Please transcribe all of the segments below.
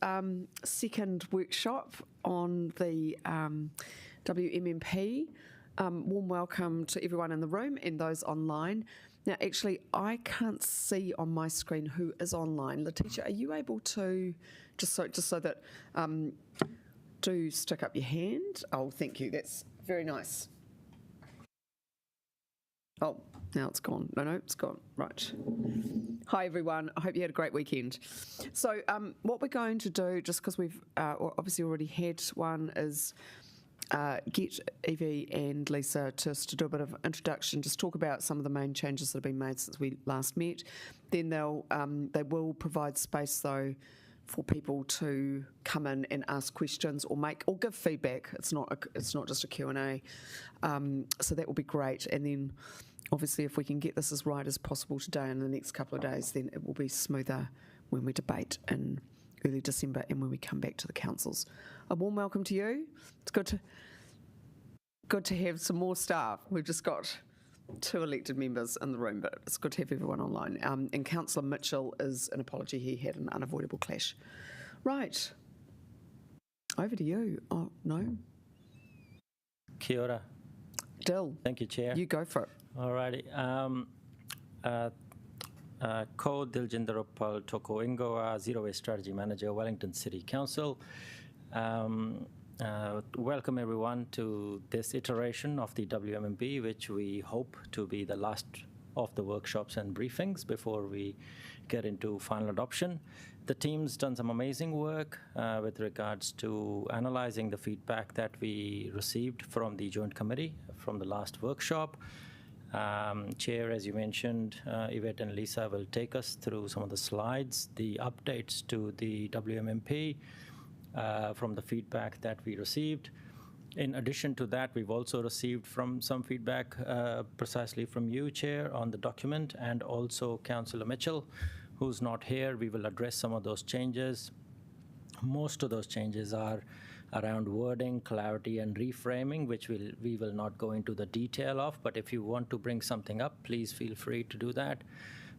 this second workshop on the WMMP. Warm welcome to everyone in the room and those online. Now, actually, I can't see on my screen who is online. Letitia, are you able to, just so that, do stick up your hand? Oh, thank you. That's very nice. Oh, now it's gone. No, it's gone. Right. Hi, everyone. I hope you had a great weekend. So what we're going to do, just because we've obviously already had one, is get Evie and Lisa just to do a bit of introduction, just talk about some of the main changes that have been made since we last met. Then they will provide space, though, for people to come in and ask questions or give feedback. It's not just a Q&A. So that will be great. And then obviously if we can get this as right as possible today and in the next couple of days, then it will be smoother when we debate in early December and when we come back to the councils. A warm welcome to you. It's good to have some more staff. We've just got 2 elected members in the room, but it's good to have everyone online. And Councillor Mitchell is an apology. He had an unavoidable clash. Right. Over to you. Oh, no. Kia ora. Dill. Thank you, Chair. You go for it. All righty. Ko Diljendaropal Toko Ingoa, Zero Waste Strategy Manager, Wellington City Council. Welcome everyone to this iteration of the WMMP, which we hope to be the last of the workshops and briefings before we get into final adoption. The team's done some amazing work with regards to analyzing the feedback that we received from the Joint Committee from the last workshop. Chair, as you mentioned, Yvette and Lisa will take us through some of the slides, the updates to the WMMP from the feedback that we received. In addition to that, we've also received some feedback precisely from you, Chair, on the document, and also Councillor Mitchell, who's not here. We will address some of those changes. Most of those changes are around wording, clarity, and reframing, which we will not go into the detail of, but if you want to bring something up, please feel free to do that.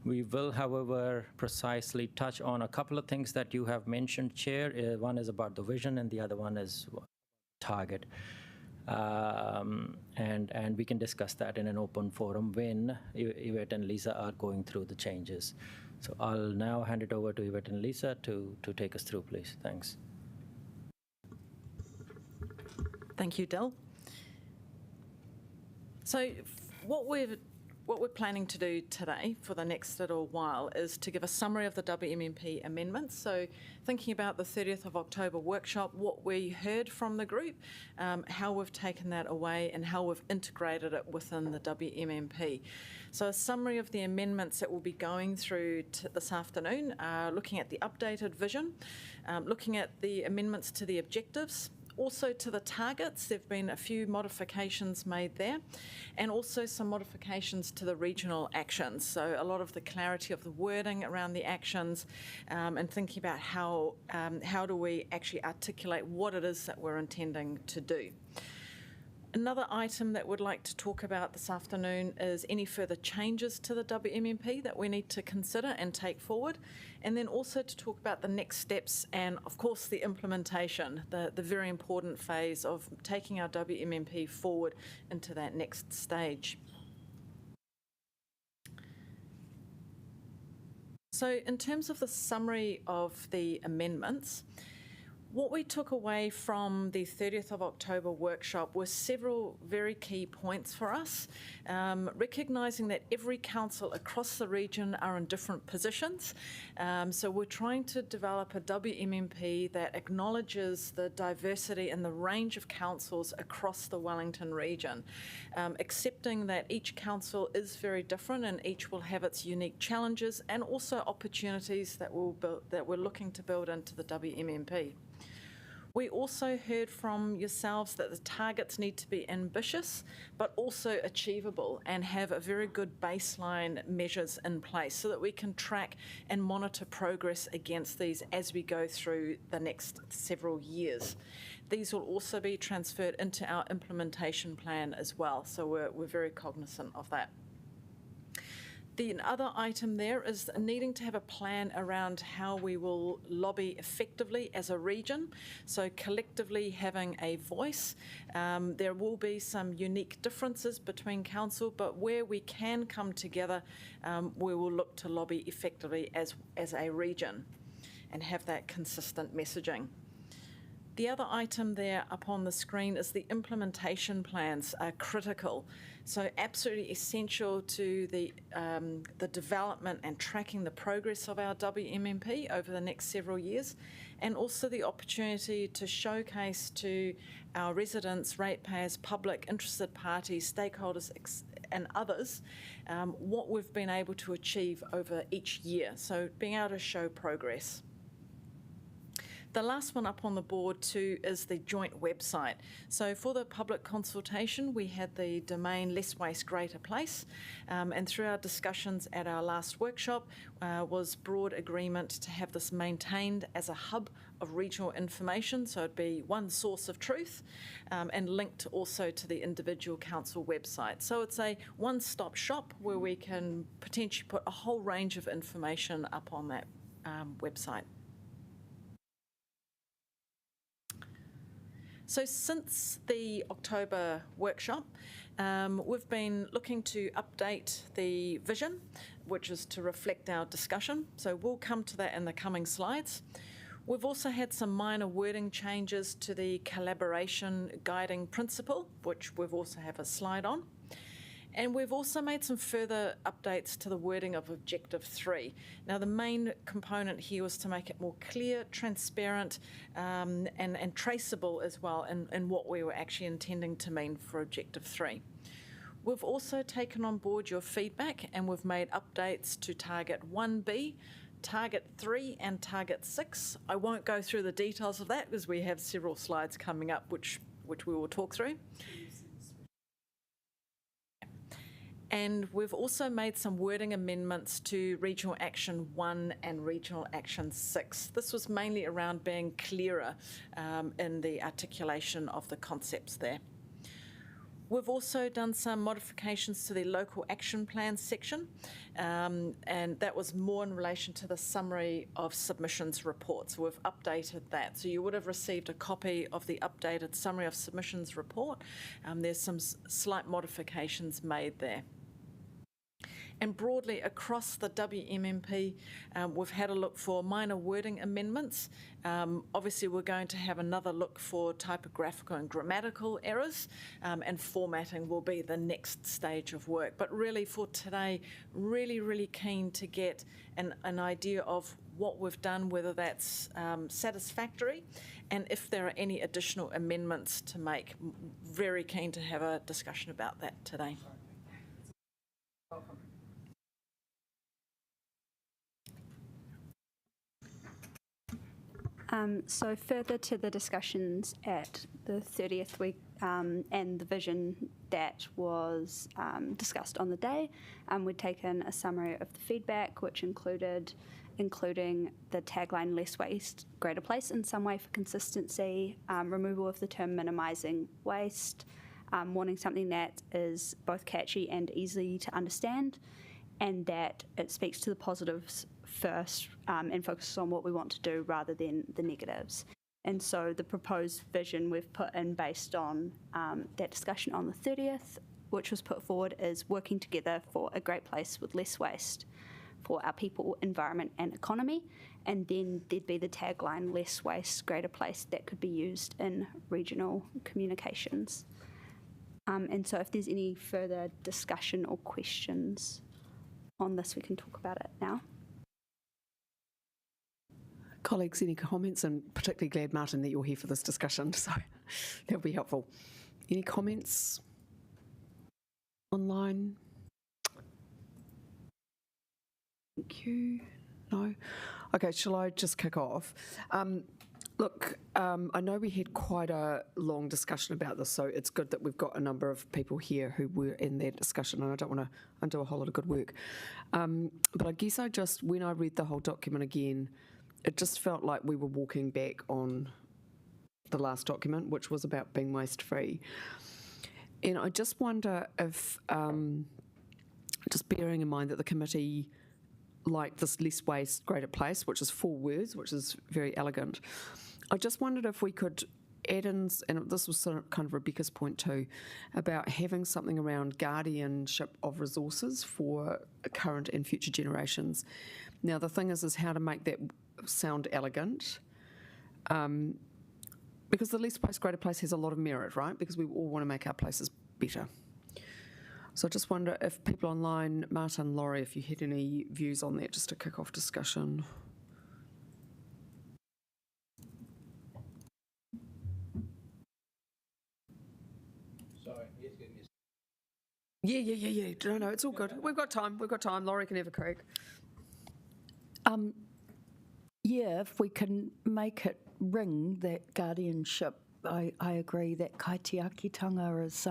We will, however, precisely touch on a couple of things that you have mentioned, Chair. One is about the vision, and the other one is target. And we can discuss that in an open forum when Yvette and Lisa are going through the changes. So I'll now hand it over to Yvette and Lisa to take us through, please. Thanks. Thank you, Dill. So what we're planning to do today for the next little while is to give a summary of the WMMP amendments. So thinking about the 30th of October workshop, what we heard from the group, how we've taken that away and how we've integrated it within the WMMP. So a summary of the amendments that we'll be going through this afternoon, looking at the updated vision, looking at the amendments to the objectives, also to the targets. There have been a few modifications made there, and also some modifications to the regional actions. So a lot of the clarity of the wording around the actions, and thinking about how do we actually articulate what it is that we're intending to do. Another item that we'd like to talk about this afternoon is any further changes to the WMMP that we need to consider and take forward, and then also to talk about the next steps and, of course, the implementation, the very important phase of taking our WMMP forward into that next stage. So in terms of the summary of the amendments, what we took away from the 30th of October workshop were several very key points for us, recognising that every council across the region are in different positions. So we're trying to develop a WMMP that acknowledges the diversity and the range of councils across the Wellington region, accepting that each council is very different and each will have its unique challenges and also opportunities that we're looking to build into the WMMP. We also heard from yourselves that the targets need to be ambitious, but also achievable and have a very good baseline measures in place so that we can track and monitor progress against these as we go through the next several years. These will also be transferred into our implementation plan as well, so we're very cognizant of that. The other item there is needing to have a plan around how we will lobby effectively as a region, so collectively having a voice. There will be some unique differences between council, but where we can come together, we will look to lobby effectively as a region and have that consistent messaging. The other item there up on the screen is the implementation plans are critical. So absolutely essential to the development and tracking the progress of our WMMP over the next several years, and also the opportunity to showcase to our residents, ratepayers, public, interested parties, stakeholders and others what we've been able to achieve over each year. So being able to show progress. The last one up on the board too is the joint website. So for the public consultation, we had the domain Less Waste, Greater Place, and through our discussions at our last workshop was broad agreement to have this maintained as a hub of regional information, so it'd be one source of truth, and linked also to the individual council website. So it's a one-stop shop where we can potentially put a whole range of information up on that website. So since the October workshop, we've been looking to update the vision, which is to reflect our discussion. So we'll come to that in the coming slides. We've also had some minor wording changes to the collaboration guiding principle, which we've also have a slide on. And we've also made some further updates to the wording of Objective 3. Now, the main component here was to make it more clear, transparent, and traceable as well in what we were actually intending to mean for Objective 3. We've also taken on board your feedback, and we've made updates to Target 1B, Target 3 and Target 6. I won't go through the details of that because we have several slides coming up which we will talk through. And we've also made some wording amendments to Regional Action 1 and Regional Action 6. This was mainly around being clearer in the articulation of the concepts there. We've also done some modifications to the local action plan section, and that was more in relation to the summary of submissions report. So we've updated that. So you would have received a copy of the updated summary of submissions report. There's some slight modifications made there. And broadly across the WMMP, we've had a look for minor wording amendments. Obviously, we're going to have another look for typographical and grammatical errors, and formatting will be the next stage of work. But really for today, really keen to get an idea of what we've done, whether that's satisfactory, and if there are any additional amendments to make. Very keen to have a discussion about that today. Welcome. So further to the discussions at the 30th week and the vision that was discussed on the day, we'd taken a summary of the feedback, which including the tagline Less Waste, Greater Place in some way for consistency, removal of the term minimising waste, wanting something that is both catchy and easy to understand, and that it speaks to the positives first and focuses on what we want to do rather than the negatives. And so the proposed vision we've put in based on that discussion on the 30th, which was put forward, is working together for a great place with less waste for our people, environment and economy. And then there'd be the tagline, Less Waste, Greater Place, that could be used in regional communications. And so if there's any further discussion or questions on this, we can talk about it now. Colleagues, any comments? And particularly glad, Martin, that you're here for this discussion, so that'll be helpful. Any comments online? Thank you. No? Okay, shall I just kick off? Look, I know we had quite a long discussion about this, so it's good that we've got a number of people here who were in that discussion, and I don't want to undo a whole lot of good work. But I guess when I read the whole document again, it just felt like we were walking back on the last document, which was about being waste-free. And I just wonder if, just bearing in mind that the committee liked this less waste, greater place, which is 4 words, which is very elegant. I just wondered if we could add in, and this was sort of kind of Rebecca's point too, about having something around guardianship of resources for current and future generations. Now, the thing is how to make that sound elegant. Because the less waste, greater place has a lot of merit, right? Because we all want to make our places better. So I just wonder if people online, Martin, Laurie, if you had any views on that, just to kick off discussion. Sorry, yes, give me Yeah. No, it's all good. We've got time. Laurie can have a crack. Yeah, if we can make it ring that guardianship, I agree that kaitiakitanga is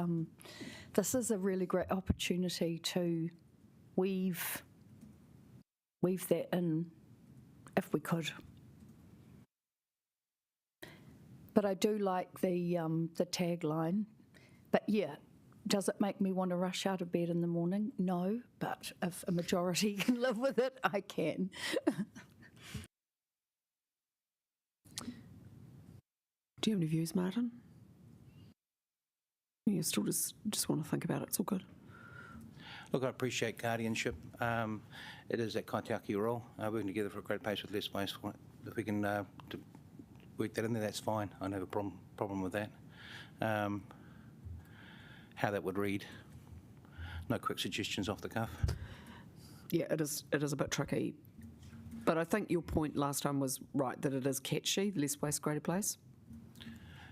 this is a really great opportunity to weave that in if we could. But I do like the tagline. But yeah, does it make me want to rush out of bed in the morning? No, but if a majority can live with it, I can. Do you have any views, Martin? You still just want to think about it. It's all good. Look, I appreciate guardianship. It is that kaitiaki role. Working together for a great place with less waste. If we can to work that in there, that's fine. I don't have a problem with that. How that would read, no quick suggestions off the cuff. Yeah, it is a bit tricky. But I think your point last time was right, that it is catchy, less waste, greater place.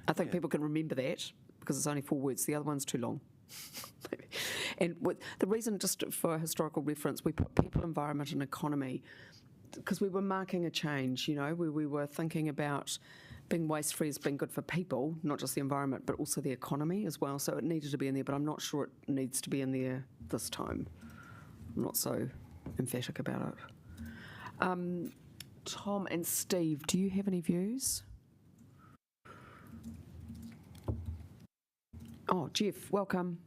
I think people can remember that because it's only 4 words. The other one's too long. And the reason, just for historical reference, we put people, environment and economy because we were marking a change, where we were thinking about being waste-free as being good for people, not just the environment, but also the economy as well. So it needed to be in there, but I'm not sure it needs to be in there this time. I'm not so emphatic about it. Tom and Steve, do you have any views? Oh, Jeff, welcome.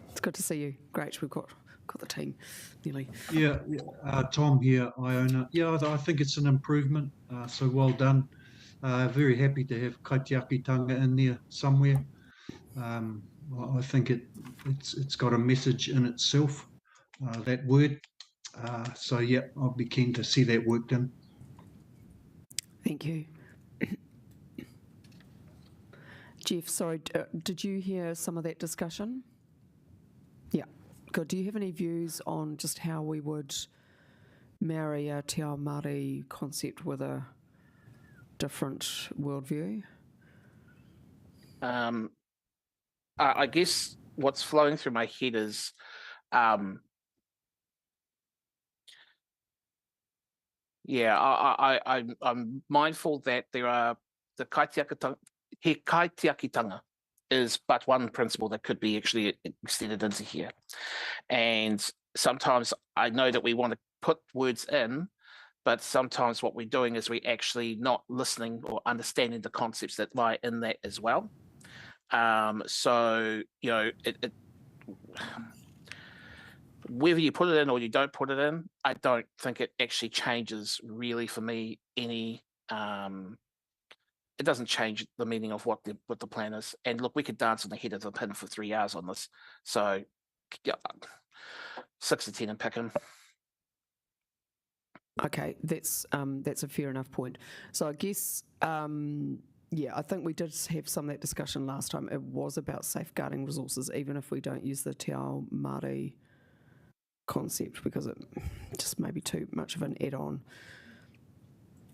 It's good to see you. Great, we've got the team nearly. Yeah, Tom here, Iona. Yeah, I think it's an improvement, so well done. Very happy to have kaitiakitanga in there somewhere. I think it's got a message in itself, that word. So yeah, I'll be keen to see that worked in. Thank you. Jeff, sorry, did you hear some of that discussion? Yeah, good. Do you have any views on just how we would marry a te ao Māori concept with a different worldview? I guess what's flowing through my head is I'm mindful that there are the kaitiakitanga is but one principle that could be actually extended into here. And sometimes I know that we want to put words in, but sometimes what we're doing is we're actually not listening or understanding the concepts that lie in that as well. So, whether you put it in or you don't put it in, I don't think it actually changes really for me any. It doesn't change the meaning of what the plan is. And look, we could dance on the head of the pin for 3 hours on this. So, yeah, 6 to 10 and pick him. Okay, that's a fair enough point. So I guess, I think we did have some of that discussion last time. It was about safeguarding resources, even if we don't use the te ao Māori concept, because it just may be too much of an add-on.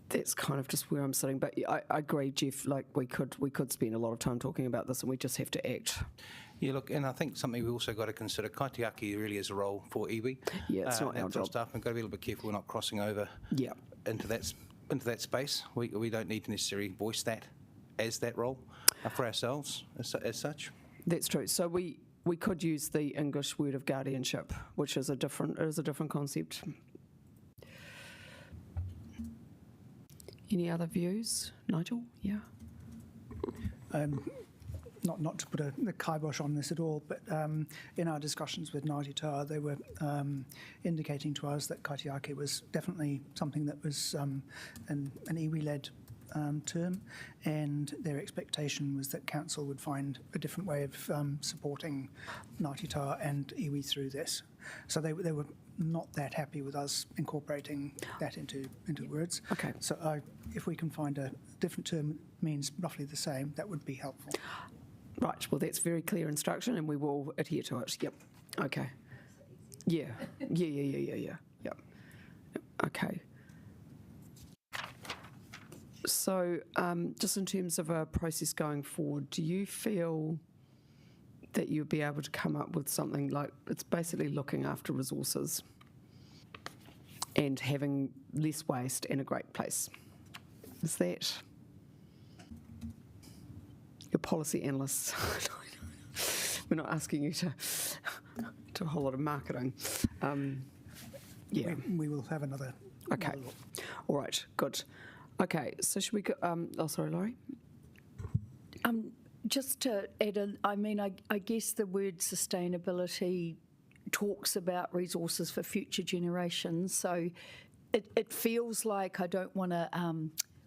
That's kind of just where I'm sitting. But I agree, Jeff, like we could spend a lot of time talking about this and we just have to act. Yeah, look, and I think something we also got to consider, kaitiaki really is a role for iwi. Yeah, it's not our job. Stuff. We've got to be a little bit careful we're not crossing over into that space. We don't need to necessarily voice that as that role for ourselves as such. That's true. So we could use the English word of guardianship, which is a different concept. Any other views, Nigel? Yeah. not to put the kibosh on this at all, but in our discussions with Ngāti Toa, they were indicating to us that kaitiaki was definitely something that was an iwi-led term, and their expectation was that council would find a different way of supporting Ngāti Toa and iwi through this. So they were not that happy with us incorporating that into words. Okay. So if we can find a different term that means roughly the same, that would be helpful. Right, well, that's very clear instruction and we will adhere to it. Yep. Okay. Yeah. Yep. Okay. So, just in terms of a process going forward, do you feel that you'll be able to come up with something like, it's basically looking after resources and having less waste and a great place? Is that your policy analysts? We're not asking you to do a whole lot of marketing. Yeah. We will have another. Okay. another look. All right. Good. Okay. So should we go? Oh, sorry, Laurie. Just to add, I guess the word sustainability talks about resources for future generations. So it feels like I don't want to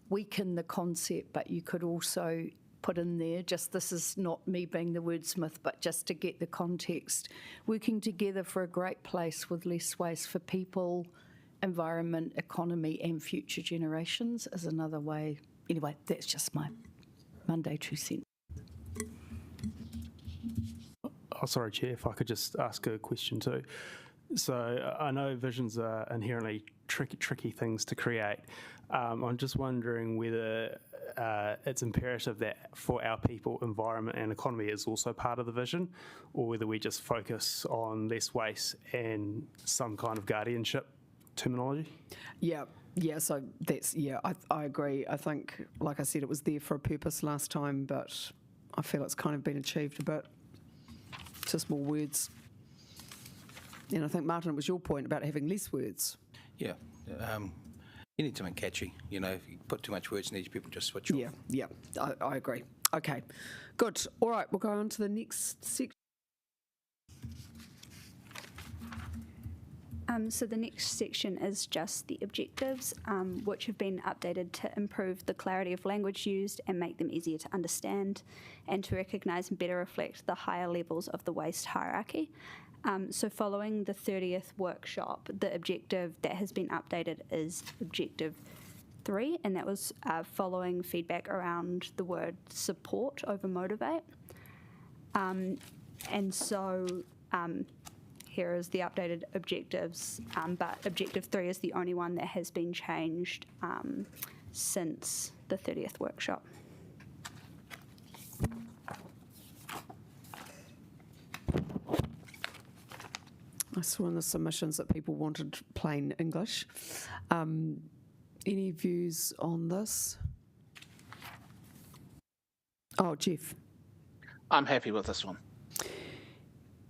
weaken the concept, but you could also put in there, just this is not me being the wordsmith, but just to get the context, working together for a great place with less waste for people, environment, economy and future generations is another way. Anyway, that's just my Monday 2 cents. Oh, sorry, Chair, if I could just ask a question too. So I know visions are inherently tricky things to create. I'm just wondering whether it's imperative that for our people, environment and economy is also part of the vision, or whether we just focus on less waste and some kind of guardianship terminology. Yeah, so that's, I agree. I think, like I said, it was there for a purpose last time, but I feel it's kind of been achieved a bit. Just more words. And I think, Martin, it was your point about having less words. Yeah. You need something catchy. You know, if you put too much words in these, people just switch off. Yeah, I agree. Okay, good. All right, we'll go on to the next section. So the next section is just the objectives, which have been updated to improve the clarity of language used and make them easier to understand, and to recognise and better reflect the higher levels of the waste hierarchy. So following the 30th workshop, the objective that has been updated is Objective 3, and that was following feedback around the word support over motivate. And so here is the updated objectives, but Objective 3 is the only one that has been changed since the 30th workshop. I saw in the submissions that people wanted plain English. Any views on this? Oh, Jeff. I'm happy with this one.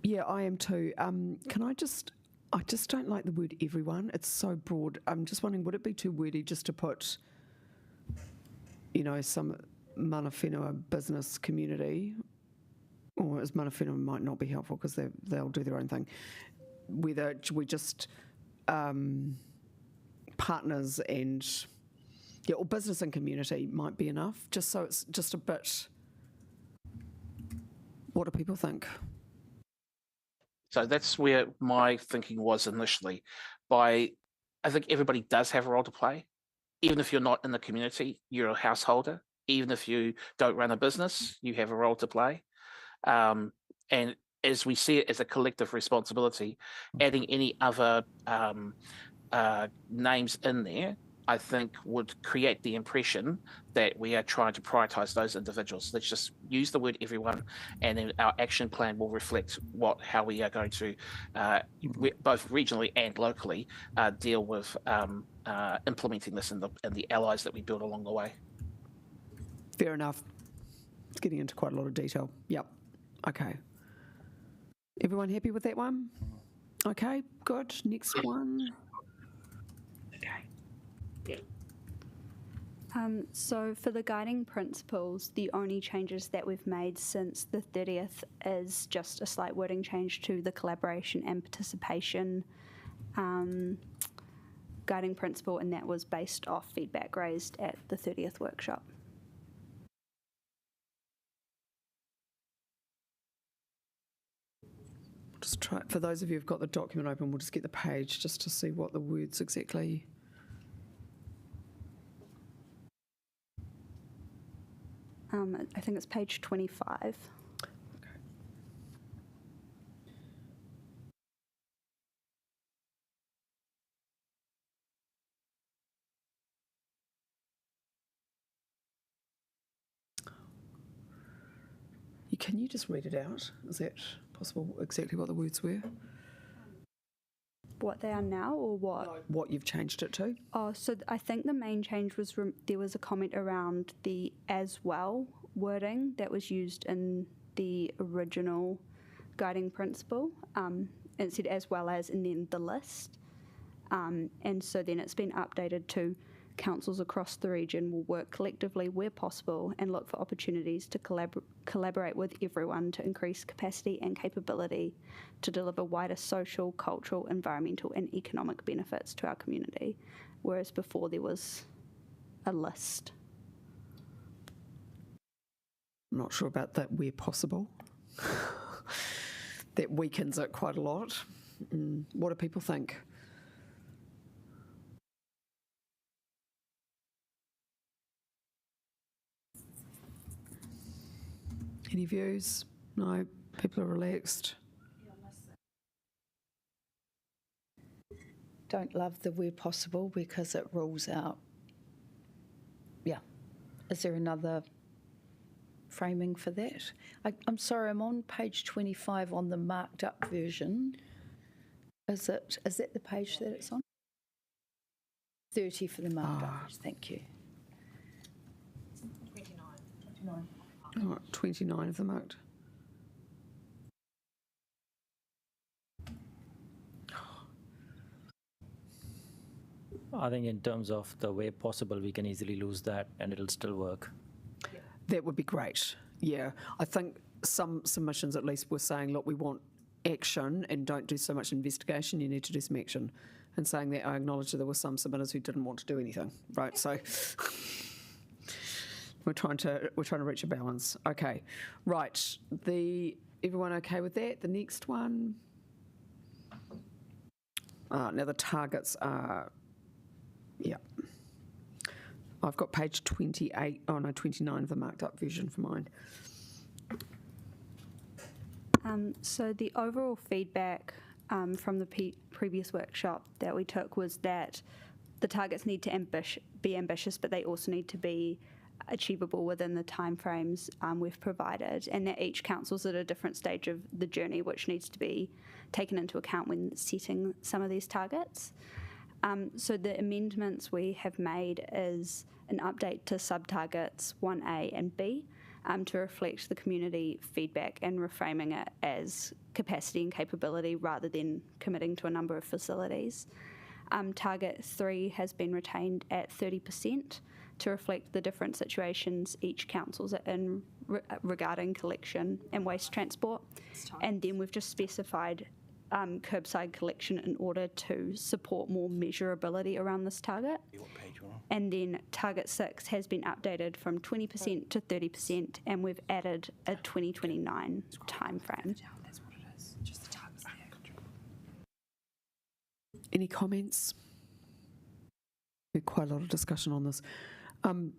Yeah, I am too. I just don't like the word everyone. It's so broad. I'm just wondering, would it be too wordy just to put, some mana whenua business community, or as mana whenua might not be helpful because they'll do their own thing. Whether we just partners and, or business and community might be enough, just so it's just a bit, what do people think? So that's where my thinking was initially. I think everybody does have a role to play. Even if you're not in the community, you're a householder. Even if you don't run a business, you have a role to play. And as we see it as a collective responsibility, adding any other names in there, I think would create the impression that we are trying to prioritise those individuals. Let's just use the word everyone, and then our action plan will reflect how we are going to, both regionally and locally, deal with implementing this in the allies that we build along the way. Fair enough. It's getting into quite a lot of detail. Yep. Okay. Everyone happy with that one? Okay, good. Next one. So for the guiding principles, the only changes that we've made since the 30th is just a slight wording change to the collaboration and participation guiding principle, and that was based off feedback raised at the 30th workshop. Just try, for those of you who've got the document open, we'll just get the page just to see what the words exactly. I think it's page 25. Can you just read it out? Is that possible, exactly what the words were? What they are now, or what? What you've changed it to? Oh, so I think the main change was there was a comment around the as well wording that was used in the original guiding principle. It said as well as and then the list. And so then it's been updated to councils across the region will work collectively where possible and look for opportunities to collaborate with everyone to increase capacity and capability to deliver wider social, cultural, environmental and economic benefits to our community, whereas before there was a list. I'm not sure about that where possible. That weakens it quite a lot. What do people think? Any views? No? People are relaxed? Don't love the where possible because it rules out. Yeah. Is there another framing for that? I'm sorry, I'm on page 25 on the marked up version. Is that the page that it's on? 30 for the marked up version, thank you. 29. Oh, 29 of them marked. I think in terms of the way possible, we can easily lose that and it'll still work. That would be great. Yeah. I think some submissions at least were saying, look, we want action and don't do so much investigation, you need to do some action. And saying that, I acknowledge that there were some submitters who didn't want to do anything, right? So we're trying to reach a balance. Okay, right. Everyone okay with that? The next one. Now the targets are, yeah. I've got page 28. Oh no, 29 of the marked up version for mine. So the overall feedback from the previous workshop that we took was that the targets need to be ambitious, but they also need to be achievable within the timeframes we've provided, and that each council's at a different stage of the journey, which needs to be taken into account when setting some of these targets. So the amendments we have made is an update to sub-targets 1A and B to reflect the community feedback and reframing it as capacity and capability rather than committing to a number of facilities. Target 3 has been retained at 30% to reflect the different situations each council's in regarding collection and waste transport. And then we've just specified curbside collection in order to support more measurability around this target. What page you're on? And then target 6 has been updated from 20% to 30%, and we've added a 2029 timeframe. That's what it is. Just the targets there. Any comments? We had quite a lot of discussion on this. The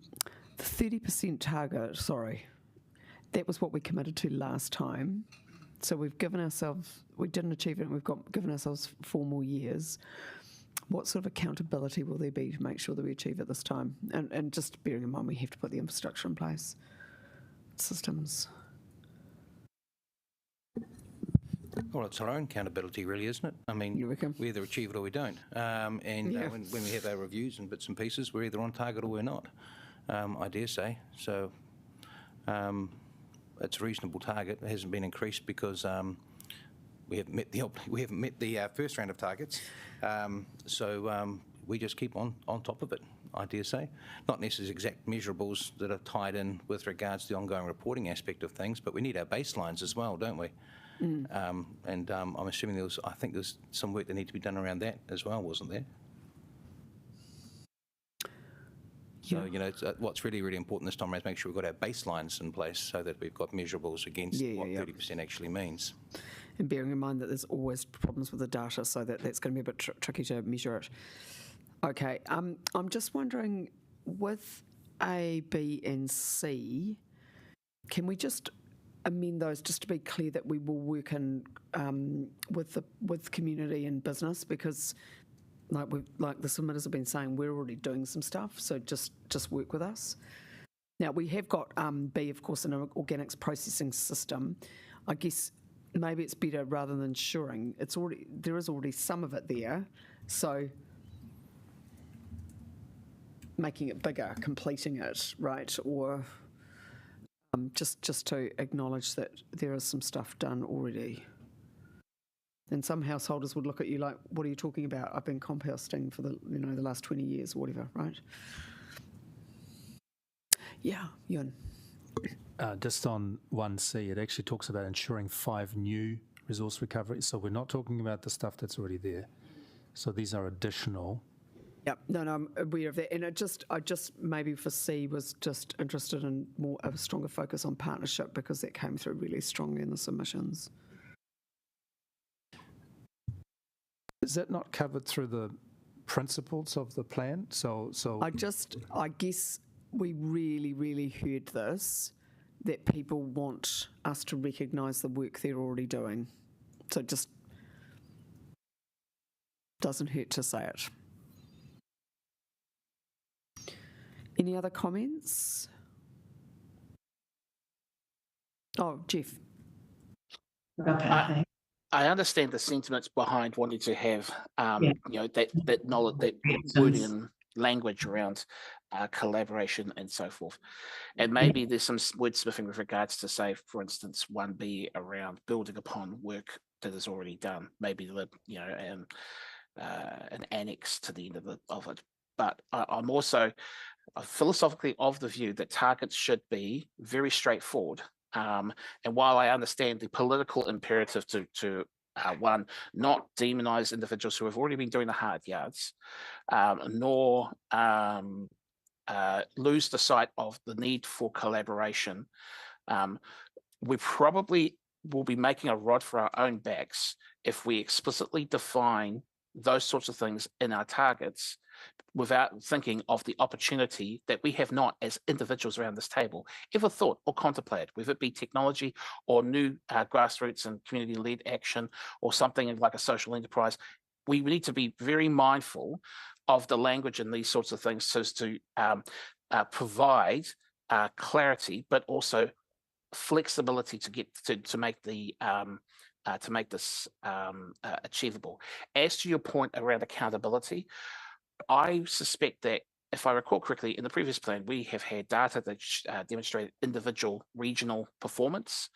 30% target, sorry, that was what we committed to last time. So we've given ourselves, we didn't achieve it, and we've given ourselves 4 more years. What sort of accountability will there be to make sure that we achieve it this time? And just bearing in mind we have to put the infrastructure in place, systems. Well, it's our own accountability, really, isn't it? I mean, You reckon? we either achieve it or we don't. Yeah. When we have our reviews and bits and pieces, we're either on target or we're not, I dare say. So it's a reasonable target. It hasn't been increased because we haven't met the first round of targets. So we just keep on top of it. I dare say. Not necessarily exact measurables that are tied in with regards to the ongoing reporting aspect of things, but we need our baselines as well, don't we? I'm assuming I think there's some work that needs to be done around that as well, wasn't there? So, it's, what's really, really important this time around is make sure we've got our baselines in place so that we've got measurables against what 30% actually means. And bearing in mind that there's always problems with the data, so that's going to be a bit tricky to measure it. Okay, I'm just wondering, with A, B and C, can we just amend those just to be clear that we will work in with community and business, because like the submitters have been saying, we're already doing some stuff, so just work with us. Now we have got B, of course, an organics processing system. I guess maybe it's better rather than ensuring there is already some of it there, so making it bigger, completing it, right, or just to acknowledge that there is some stuff done already. And some householders would look at you like, what are you talking about? I've been composting for the last 20 years or whatever, right? Yeah, Ewan. Just on 1C, it actually talks about ensuring 5 new resource recovery. So we're not talking about the stuff that's already there. So these are additional. Yep, no, I'm aware of that. And I just maybe for C was just interested in more of a stronger focus on partnership, because that came through really strongly in the submissions. Is that not covered through the principles of the plan? So I guess we really, really heard this, that people want us to recognise the work they're already doing. So it just doesn't hurt to say it. Any other comments? Oh, Jeff. I understand the sentiments behind wanting to have, that knowledge, that wording and language around collaboration and so forth. And maybe there's some wordsmithing with regards to, say, for instance, 1B around building upon work that is already done. Maybe an annex to the end of it. But I'm also philosophically of the view that targets should be very straightforward. And while I understand the political imperative to one, not demonise individuals who have already been doing the hard yards, nor lose the sight of the need for collaboration, we probably will be making a rod for our own backs if we explicitly define those sorts of things in our targets without thinking of the opportunity that we have not, as individuals around this table, ever thought or contemplated, whether it be technology or new grassroots and community-led action or something like a social enterprise. We need to be very mindful of the language in these sorts of things so as to provide clarity, but also flexibility to get to make the to make this achievable. As to your point around accountability, I suspect that, if I recall correctly, in the previous plan, we have had data that demonstrated individual regional performance.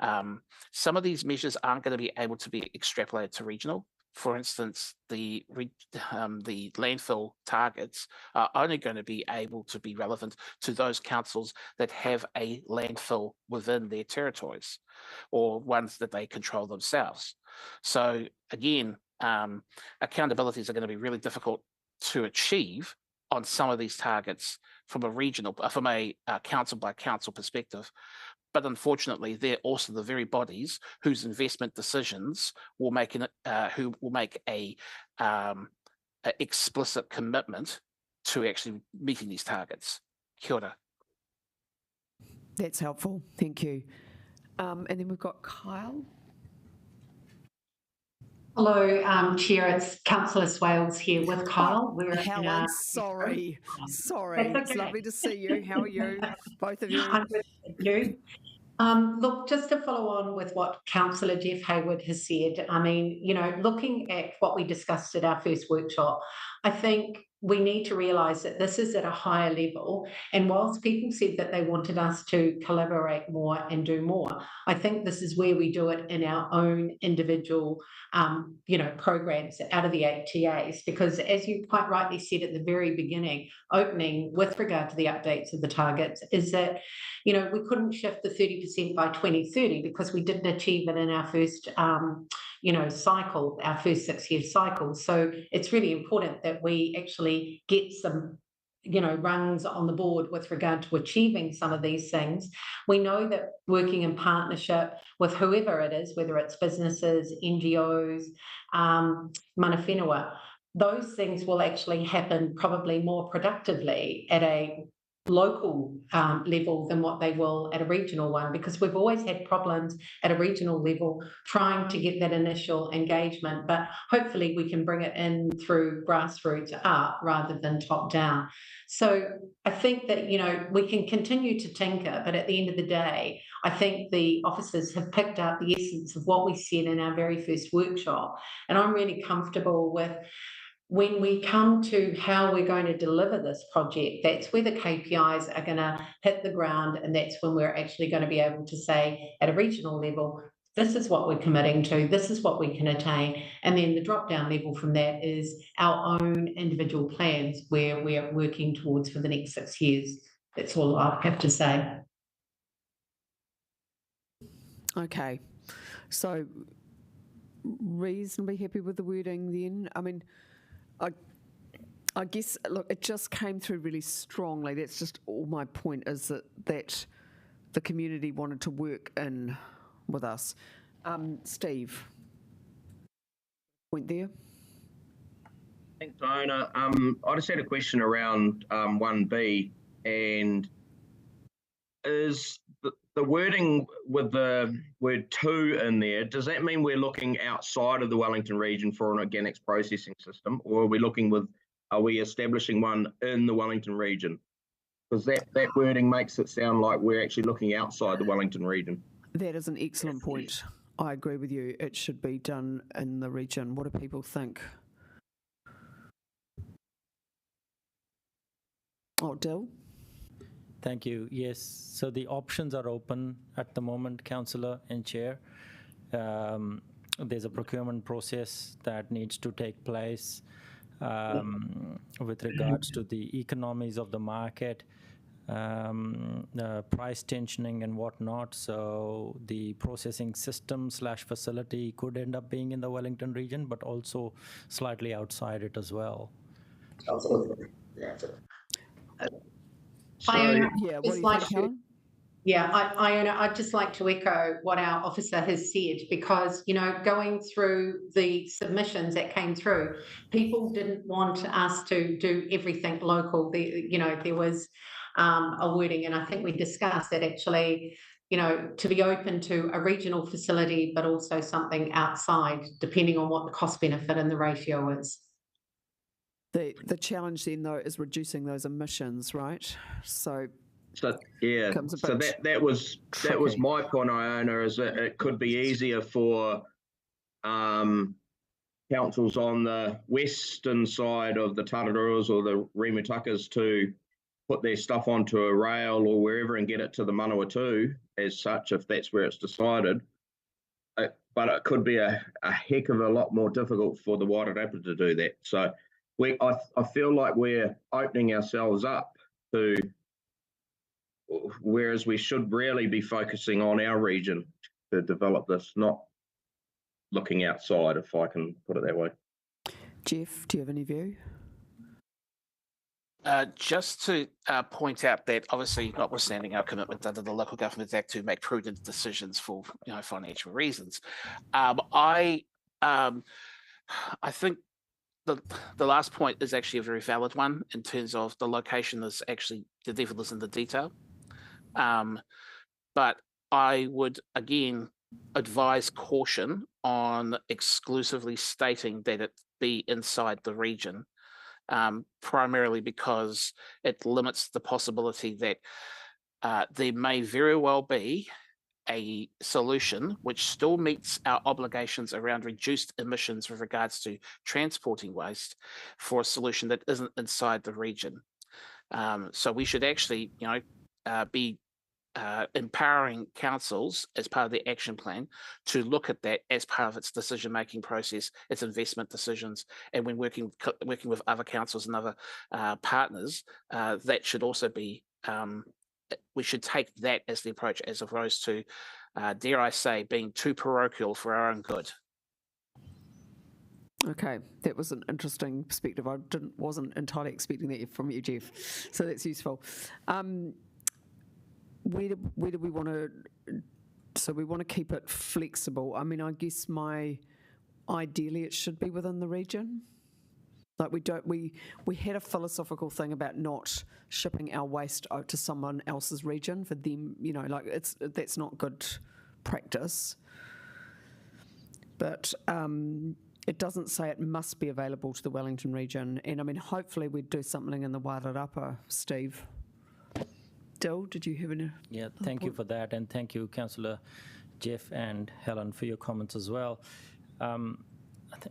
Some of these measures aren't going to be able to be extrapolated to regional. For instance, the landfill targets are only going to be able to be relevant to those councils that have a landfill within their territories or ones that they control themselves. So again, accountabilities are going to be really difficult to achieve on some of these targets from a council by council perspective. But unfortunately, they're also the very bodies whose investment decisions will make a explicit commitment to actually meeting these targets. Kia ora. That's helpful. Thank you. And then we've got Kyle. Hello, Chair. It's Councillor Swales here with Kyle. Helen, sorry. Okay. It's lovely to see you. How are you, both of you? I'm good, thank you. Look, just to follow on with what Councillor Jeff Hayward has said, I mean, looking at what we discussed at our first workshop, I think we need to realise that this is at a higher level. And whilst people said that they wanted us to collaborate more and do more, I think this is where we do it in our own individual, programs out of the ATAs. Because as you quite rightly said at the very beginning, opening with regard to the updates of the targets, is that, we couldn't shift the 30% by 2030 because we didn't achieve it in our first cycle, our first 6-year cycle. So it's really important that we actually get some, rungs on the board with regard to achieving some of these things. We know that working in partnership with whoever it is, whether it's businesses, NGOs, mana whenua, those things will actually happen probably more productively at a local level than what they will at a regional one, because we've always had problems at a regional level trying to get that initial engagement, but hopefully we can bring it in through grassroots up rather than top down. So I think that, we can continue to tinker, but at the end of the day, I think the officers have picked up the essence of what we said in our very first workshop, and I'm really comfortable with when we come to how we're going to deliver this project, that's where the KPIs are going to hit the ground, and that's when we're actually going to be able to say at a regional level, this is what we're committing to, this is what we can attain, and then the drop-down level from that is our own individual plans where we're working towards for the next 6 years. That's all I have to say. Okay, so reasonably happy with the wording then. I mean, I guess, look, it just came through really strongly. That's just all my point, is that the community wanted to work in with us. Steve, point there? Thanks, Diana. I just had a question around 1B, and is the wording with the word 2 in there, does that mean we're looking outside of the Wellington region for an organics processing system, or are we establishing one in the Wellington region? Because that wording makes it sound like we're actually looking outside the Wellington region. That is an excellent point. I agree with you. It should be done in the region. What do people think? Oh, Dill? Thank you. Yes, so the options are open at the moment, Councillor and Chair. There's a procurement process that needs to take place with regards to the economies of the market, price tensioning and whatnot. So the processing system / facility could end up being in the Wellington region, but also slightly outside it as well. Iona, Yeah, what do you think, Helen? Yeah, Iona, I'd just like to echo what our officer has said, because, going through the submissions that came through, people didn't want us to do everything local. There was a wording, and I think we discussed that actually, to be open to a regional facility, but also something outside, depending on what the cost benefit and the ratio is. The challenge then, though, is reducing those emissions, right? So yeah, so that was my point, Iona, is that it could be easier for councils on the western side of the Tararuas or the Rimutakas to put their stuff onto a rail or wherever and get it to the Manawatu as such, if that's where it's decided. But it could be a heck of a lot more difficult for the Wairarapa to do that. So I feel like we're opening ourselves up to, whereas we should really be focusing on our region to develop this, not looking outside, if I can put it that way. Jeff, do you have any view? Just to point out that, obviously, notwithstanding our commitment under the Local Government Act to make prudent decisions for financial reasons, I think the last point is actually a very valid one in terms of the location is actually the devil is in the detail. But I would again advise caution on exclusively stating that it be inside the region. Primarily because it limits the possibility that there may very well be a solution which still meets our obligations around reduced emissions with regards to transporting waste for a solution that isn't inside the region. So we should actually, be empowering councils as part of the action plan to look at that as part of its decision-making process, its investment decisions, and when working with other councils and other partners, that should also be. We should take that as the approach, as opposed to, dare I say, being too parochial for our own good. Okay, that was an interesting perspective. I wasn't entirely expecting that from you, Jeff, so that's useful. Where do we want to? So we want to keep it flexible. I mean, I guess ideally it should be within the region. Like we had a philosophical thing about not shipping our waste out to someone else's region for them. That's not good practice. But it doesn't say it must be available to the Wellington region. And I mean, hopefully we'd do something in the Wairarapa, Steve. Dill, did you have any? Yeah, thank you for that. And thank you, Councillor Jeff and Helen, for your comments as well.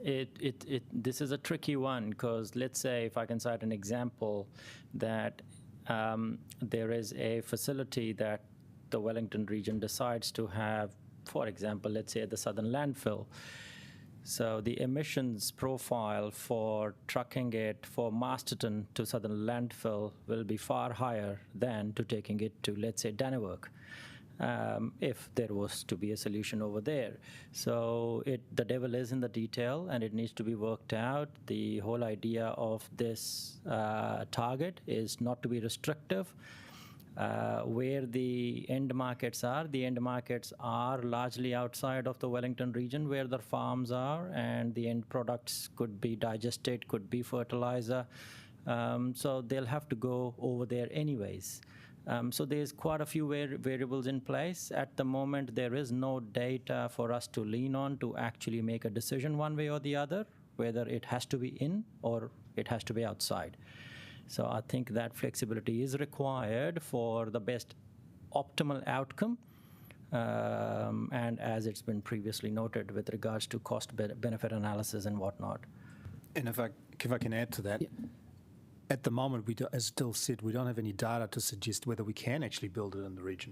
This is a tricky one, because let's say, if I can cite an example, that there is a facility that the Wellington region decides to have, for example, let's say at the Southern Landfill. So the emissions profile for trucking it for Masterton to Southern Landfill will be far higher than to taking it to, let's say, Dannevirke, if there was to be a solution over there. So the devil is in the detail, and it needs to be worked out. The whole idea of this target is not to be restrictive. Where the end markets are largely outside of the Wellington region, where the farms are, and the end products could be digested, could be fertilizer. So they'll have to go over there anyways. So there's quite a few variables in place. At the moment, there is no data for us to lean on to actually make a decision one way or the other, whether it has to be in or it has to be outside. So I think that flexibility is required for the best optimal outcome, and as it's been previously noted with regards to cost-benefit analysis and whatnot. And if I can add to that, at the moment, as Dill said, we don't have any data to suggest whether we can actually build it in the region.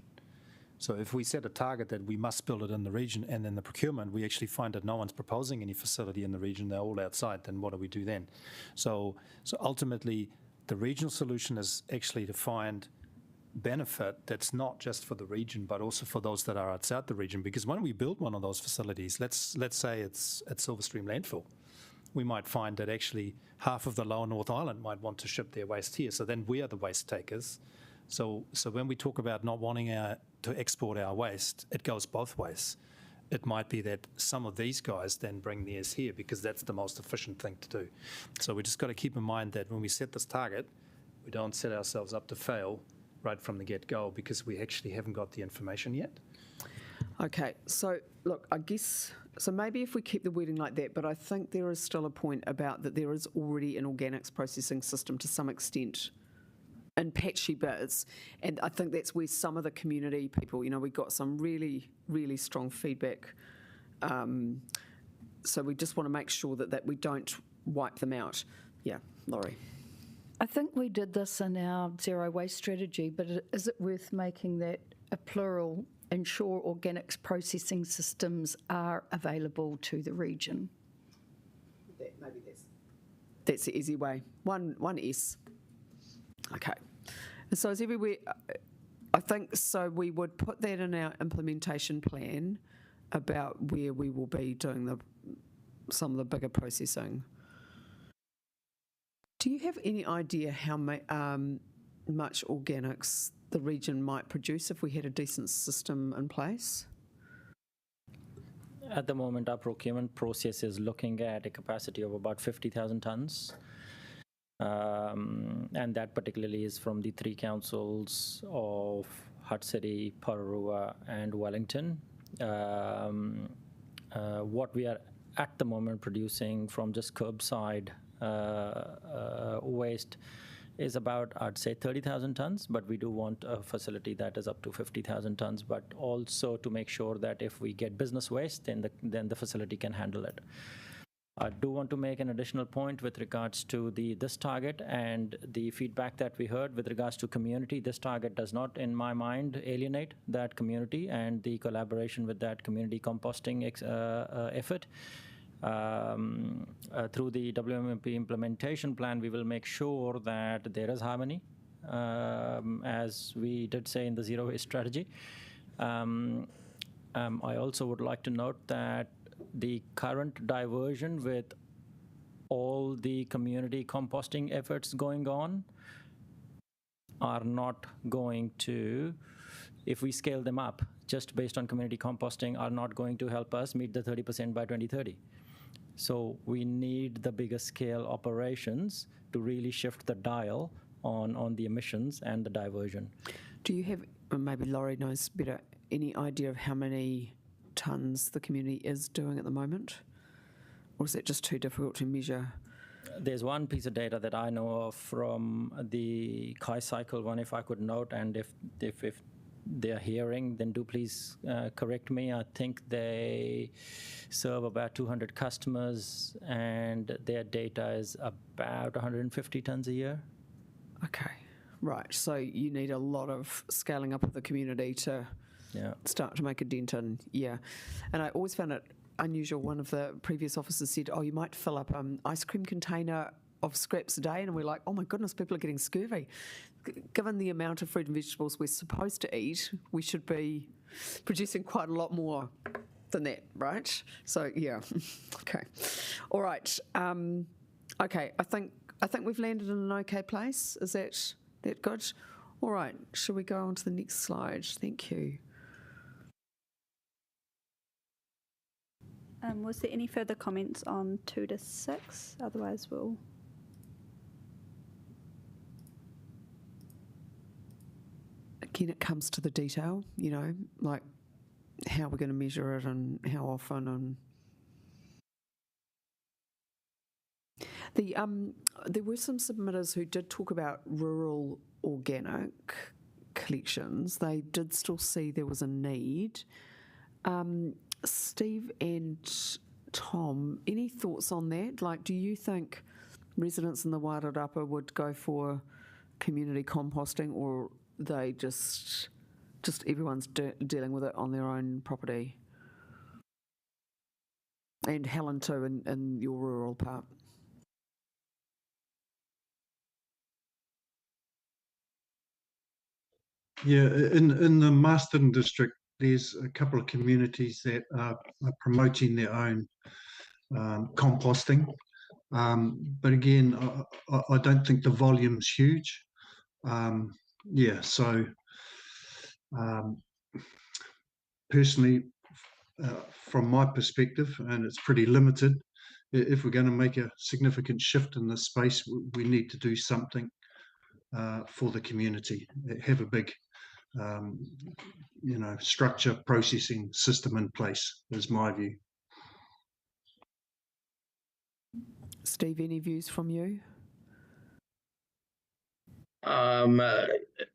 So if we set a target that we must build it in the region, and in the procurement we actually find that no one's proposing any facility in the region, they're all outside, then what do we do then? So ultimately, the regional solution is actually to find benefit that's not just for the region, but also for those that are outside the region. Because when we build one of those facilities, let's say it's at Silverstream Landfill, we might find that actually half of the Lower North Island might want to ship their waste here. So then we are the waste takers. So when we talk about not wanting to export our waste, it goes both ways. It might be that some of these guys then bring theirs here because that's the most efficient thing to do. So we just got to keep in mind that when we set this target, we don't set ourselves up to fail right from the get-go because we actually haven't got the information yet. Okay, so look, I guess, so maybe if we keep the wording like that, but I think there is still a point about that there is already an organics processing system to some extent in patchy bits, and I think that's where some of the community people, we got some really, really strong feedback. So we just want to make sure that we don't wipe them out. Yeah, Laurie. I think we did this in our zero waste strategy, but is it worth making that a plural, ensure organics processing systems are available to the region? Maybe that's the easy way. One S. Okay. So it's everywhere. I think so. We would put that in our implementation plan about where we will be doing some of the bigger processing. Do you have any idea how much organics the region might produce if we had a decent system in place? At the moment, our procurement process is looking at a capacity of about 50,000 tonnes. And that particularly is from the three councils of Hutt City, Pararua and Wellington. What we are at the moment producing from just curbside waste is about, I'd say, 30,000 tons, but we do want a facility that is up to 50,000 tons, but also to make sure that if we get business waste, then the facility can handle it. I do want to make an additional point with regards to this target and the feedback that we heard with regards to community. This target does not, in my mind, alienate that community and the collaboration with that community composting effort. Through the WMMP implementation plan, we will make sure that there is harmony, as we did say in the zero waste strategy. I also would like to note that the current diversion with all the community composting efforts going on are not going to, if we scale them up just based on community composting, are not going to help us meet the 30% by 2030. So we need the bigger scale operations to really shift the dial on the emissions and the diversion. Do you have, maybe Laurie knows better, any idea of how many tonnes the community is doing at the moment? Or is it just too difficult to measure? There's one piece of data that I know of from the Kai cycle one, if I could note, and if they're hearing, then do please correct me. I think they serve about 200 customers, and their data is about 150 tonnes a year. Okay, right. So you need a lot of scaling up of the community to start to make a dent in. Yeah. And I always found it unusual. One of the previous officers said, oh, you might fill up an ice cream container of scraps a day. And we're like, oh my goodness, people are getting scurvy. Given the amount of fruit and vegetables we're supposed to eat, we should be producing quite a lot more than that, right? So, yeah. Okay. All right. Okay. I think we've landed in an okay place. Is that good? All right. Shall we go on to the next slide? Thank you. Was there any further comments on 2 to 6? Otherwise, we'll... Again, it comes to the detail, you know, like how we're going to measure it and how often. And there were some submitters who did talk about rural organic collections. They did still see there was a need. Steve and Tom, any thoughts on that? Like, do you think residents in the Wairarapa would go for community composting, or they just everyone's dealing with it on their own property? And Helen too, in your rural part. Yeah, in the Marston district, there's a couple of communities that are promoting their own composting. But again, I don't think the volume's huge. So personally, from my perspective, and it's pretty limited, if we're going to make a significant shift in this space, we need to do something for the community. Have a big structure processing system in place, is my view. Steve, any views from you?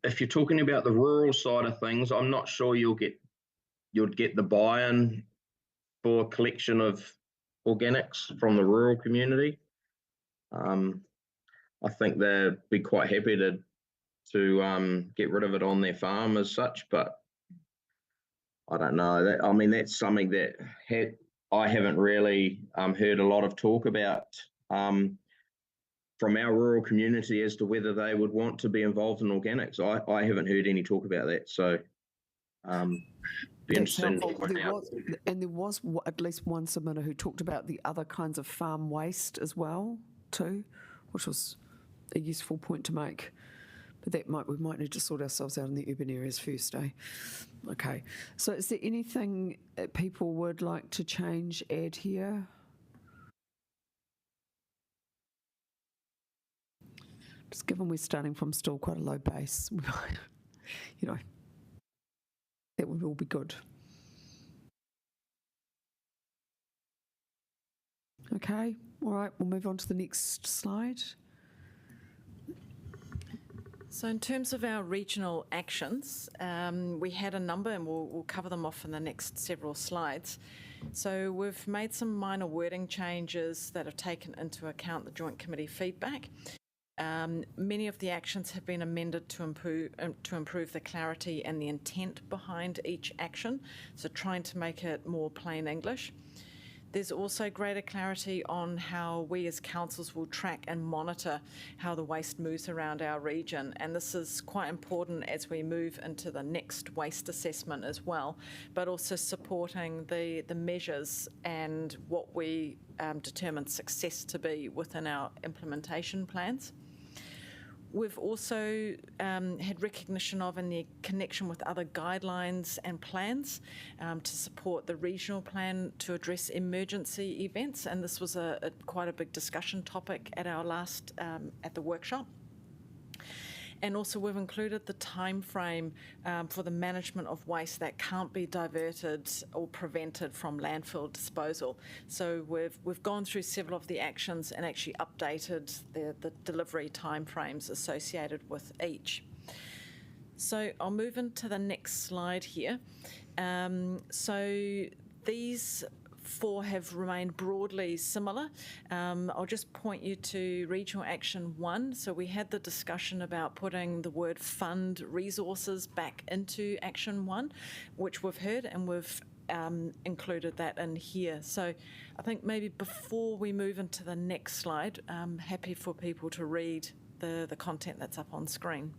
If you're talking about the rural side of things, I'm not sure you'd get the buy-in for collection of organics from the rural community. I think they'd be quite happy to get rid of it on their farm as such, but I don't know. That's something that I haven't really heard a lot of talk about from our rural community as to whether they would want to be involved in organics. I haven't heard any talk about that, so be interesting to find out. There was at least one submitter who talked about the other kinds of farm waste as well too, which was a useful point to make. But we might need to sort ourselves out in the urban areas first, eh? Okay. So is there anything that people would like to change, add here? Just given we're starting from still quite a low base, that would all be good. Okay. All right. We'll move on to the next slide. So in terms of our regional actions, we had a number, and we'll cover them off in the next several slides. So we've made some minor wording changes that have taken into account the Joint Committee feedback. Many of the actions have been amended to improve the clarity and the intent behind each action, so trying to make it more plain English. There's also greater clarity on how we as councils will track and monitor how the waste moves around our region, and this is quite important as we move into the next waste assessment as well, but also supporting the measures and what we determine success to be within our implementation plans. We've also had recognition of, in the connection with other guidelines and plans, to support the regional plan to address emergency events, and this was quite a big discussion topic at our last at the workshop. And also we've included the time frame for the management of waste that can't be diverted or prevented from landfill disposal. So we've gone through several of the actions and actually updated the delivery time frames associated with each. So I'll move into the next slide here. So these 4 have remained broadly similar. I'll just point you to Regional Action 1. So we had the discussion about putting the word fund resources back into Action 1, which we've heard, and we've included that in here. So I think maybe before we move into the next slide, I'm happy for people to read the content that's up on screen.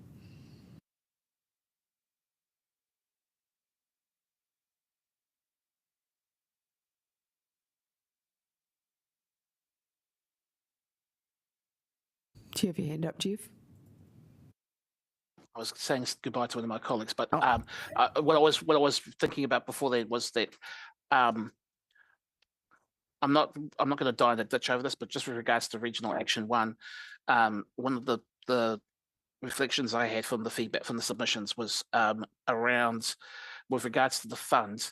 Do you have your hand up, Jeff? I was saying goodbye to one of my colleagues, but what I was thinking about before that was that I'm not going to die in the ditch over this, but just with regards to Regional Action 1, one of the reflections I had from the feedback from the submissions was around, with regards to the fund,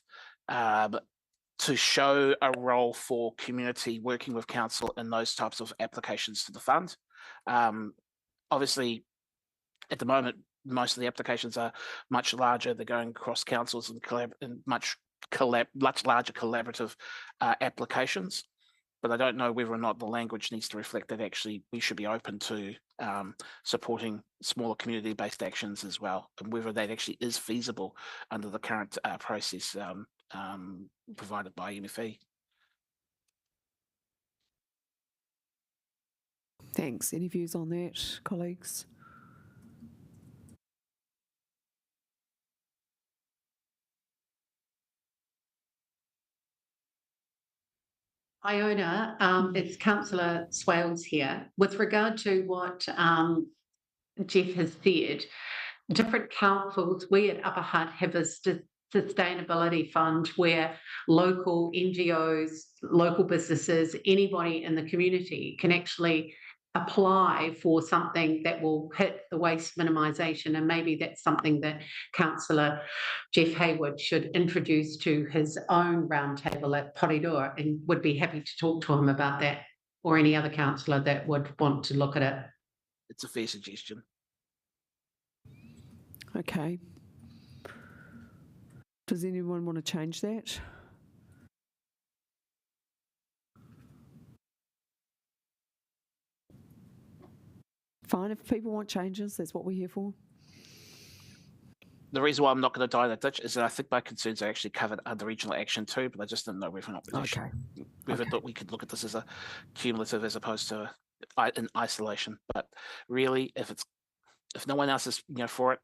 to show a role for community working with council in those types of applications to the fund. Obviously, at the moment, most of the applications are much larger. They're going across councils and much larger collaborative applications. But I don't know whether or not the language needs to reflect that actually we should be open to supporting smaller community-based actions as well, and whether that actually is feasible under the current process provided by MFE. Thanks. Any views on that, colleagues? Iona, it's Councillor Swales here. With regard to what Jeff has said, different councils, we at Upper Hutt have a sustainability fund where local NGOs, local businesses, anybody in the community can actually apply for something that will hit the waste minimisation, and maybe that's something that Councillor Jeff Hayward should introduce to his own roundtable at Porirua, and would be happy to talk to him about that, or any other councillor that would want to look at it. It's a fair suggestion. Okay. Does anyone want to change that? Fine, if people want changes, that's what we're here for. The reason why I'm not going to die in the ditch is that I think my concerns are actually covered under Regional Action 2, but I just didn't know whether or not we could look at this as a cumulative as opposed to in isolation. But really, if no one else is for it,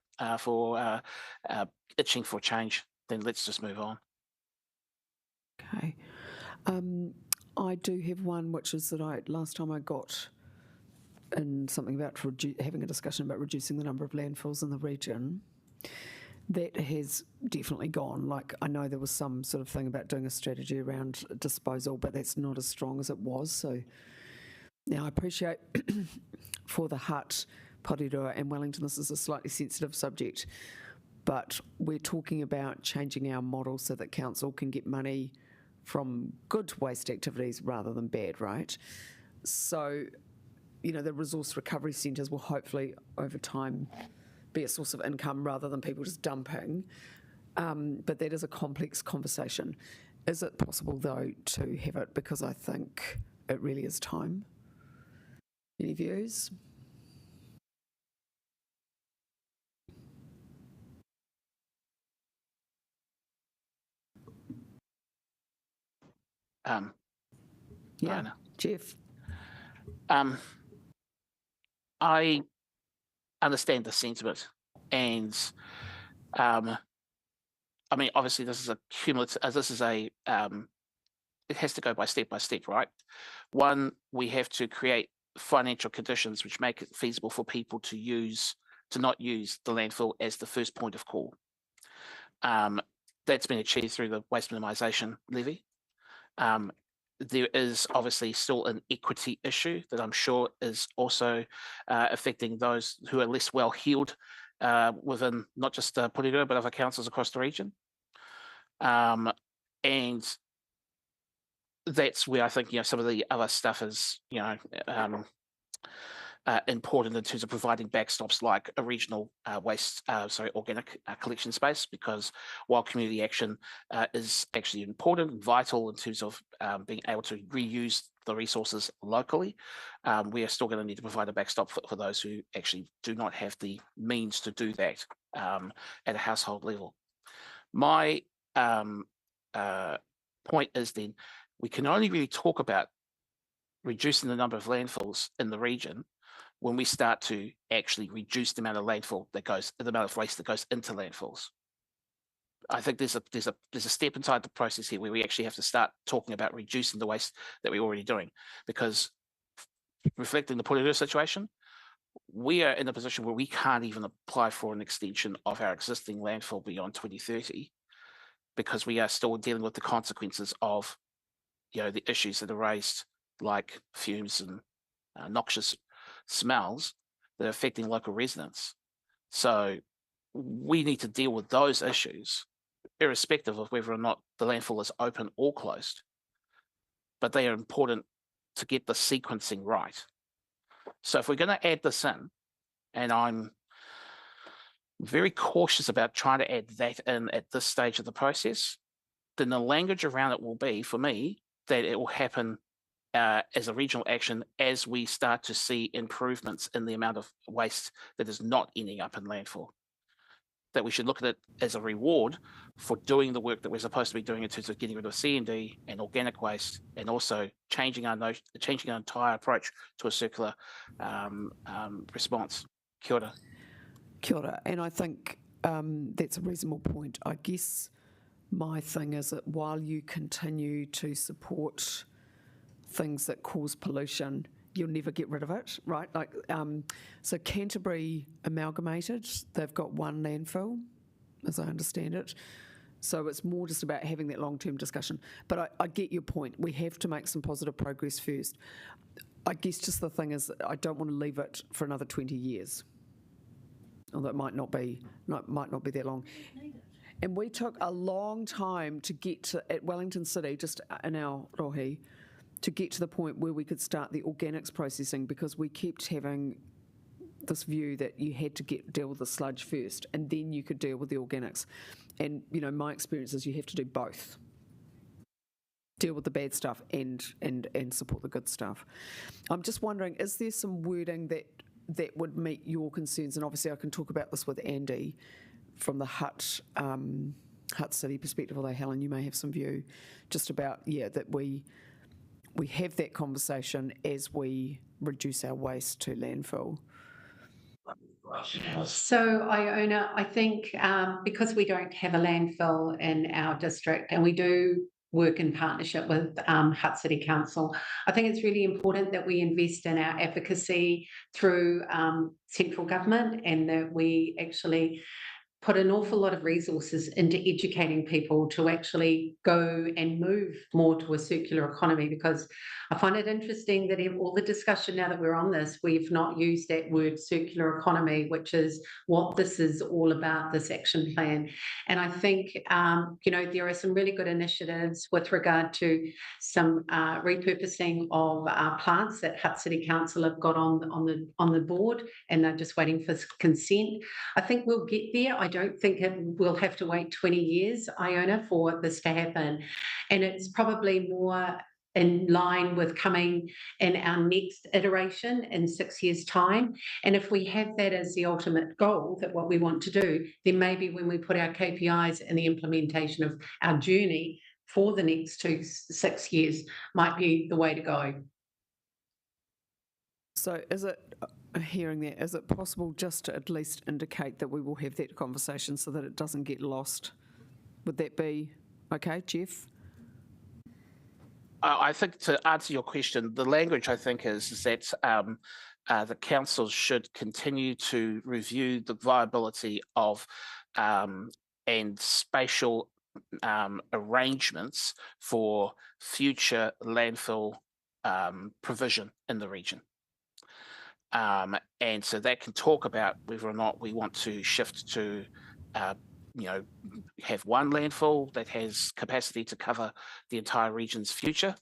itching for change, then let's just move on. Okay. I do have one, which is that last time I got in something about having a discussion about reducing the number of landfills in the region. That has definitely gone. Like, I know there was some sort of thing about doing a strategy around disposal, but that's not as strong as it was. So now I appreciate for the Hutt, Porirua and Wellington, this is a slightly sensitive subject, but we're talking about changing our model so that council can get money from good waste activities rather than bad, right? So the resource recovery centres will hopefully over time be a source of income rather than people just dumping. But that is a complex conversation. Is it possible, though, to have it? Because I think it really is time. Any views? Diana. Jeff. I understand the sentiment, and I mean, obviously, this is a cumulative. This is a it has to go by step, right? One, we have to create financial conditions which make it feasible for people to not use the landfill as the first point of call. That's been achieved through the waste minimisation levy. There is obviously still an equity issue that I'm sure is also affecting those who are less well heeled within not just Purira, but other councils across the region. And that's where I think some of the other stuff is important in terms of providing backstops like a regional organic collection space, because while community action is actually important and vital in terms of being able to reuse the resources locally, we are still going to need to provide a backstop for those who actually do not have the means to do that at a household level. My point is then, we can only really talk about reducing the number of landfills in the region when we start to actually reduce the amount of the amount of waste that goes into landfills. I think there's a step inside the process here where we actually have to start talking about reducing the waste that we're already doing, because reflecting the Purira situation, we are in a position where we can't even apply for an extension of our existing landfill beyond 2030, because we are still dealing with the consequences of the issues that are raised, like fumes and noxious smells that are affecting local residents. So we need to deal with those issues, irrespective of whether or not the landfill is open or closed. But they are important to get the sequencing right. So if we're going to add this in, and I'm very cautious about trying to add that in at this stage of the process, then the language around it will be, for me, that it will happen as a regional action as we start to see improvements in the amount of waste that is not ending up in landfill. That we should look at it as a reward for doing the work that we're supposed to be doing in terms of getting rid of C&D and organic waste, and also changing our entire approach to a circular response. Kia ora. Kia ora. And I think that's a reasonable point. I guess my thing is that while you continue to support things that cause pollution, you'll never get rid of it, right? Like, so Canterbury Amalgamated, they've got one landfill, as I understand it. So it's more just about having that long-term discussion. But I get your point. We have to make some positive progress first. I guess just the thing is, I don't want to leave it for another 20 years. Although it might not be that long. And we took a long time to get to, at Wellington City, just in our rohi, to get to the point where we could start the organics processing, because we kept having this view that you had to deal with the sludge first and then you could deal with the organics. And, my experience is you have to do both. Deal with the bad stuff and support the good stuff. I'm just wondering, is there some wording that would meet your concerns? And obviously I can talk about this with Andy from the Hutt City perspective, although Helen, you may have some view just about, that we have that conversation as we reduce our waste to landfill. So, Iona, I think because we don't have a landfill in our district, and we do work in partnership with Hutt City Council, I think it's really important that we invest in our advocacy through central government, and that we actually put an awful lot of resources into educating people to actually go and move more to a circular economy, because I find it interesting that in all the discussion now that we're on this, we've not used that word circular economy, which is what this is all about, this action plan. And I think, there are some really good initiatives with regard to some repurposing of plants that Hutt City Council have got on the board, and they're just waiting for consent. I think we'll get there. I don't think we'll have to wait 20 years, Iona, for this to happen. And it's probably more in line with coming in our next iteration in 6 years' time. And if we have that as the ultimate goal, that what we want to do, then maybe when we put our KPIs in the implementation of our journey for the next 6 years might be the way to go. So is it, hearing that, is it possible just to at least indicate that we will have that conversation so that it doesn't get lost? Would that be okay, Jeff? I think to answer your question, the language I think is that the council should continue to review the viability of and spatial arrangements for future landfill provision in the region. And so that can talk about whether or not we want to shift to have one landfill that has capacity to cover the entire region's future,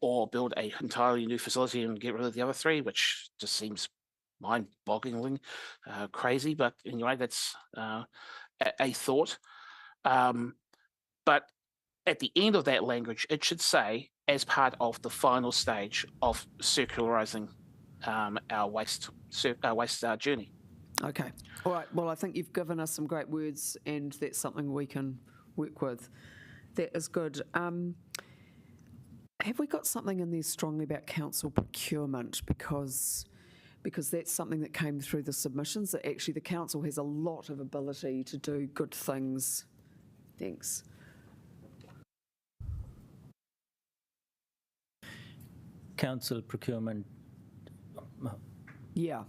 or build an entirely new facility and get rid of the other three, which just seems mind-bogglingly crazy. But anyway, that's a thought. But at the end of that language, it should say, as part of the final stage of circularizing our waste journey. Okay. All right. Well, I think you've given us some great words, and that's something we can work with. That is good. Have we got something in there strongly about council procurement? Because that's something that came through the submissions, that actually the council has a lot of ability to do good things. Thanks. Council procurement. Yeah.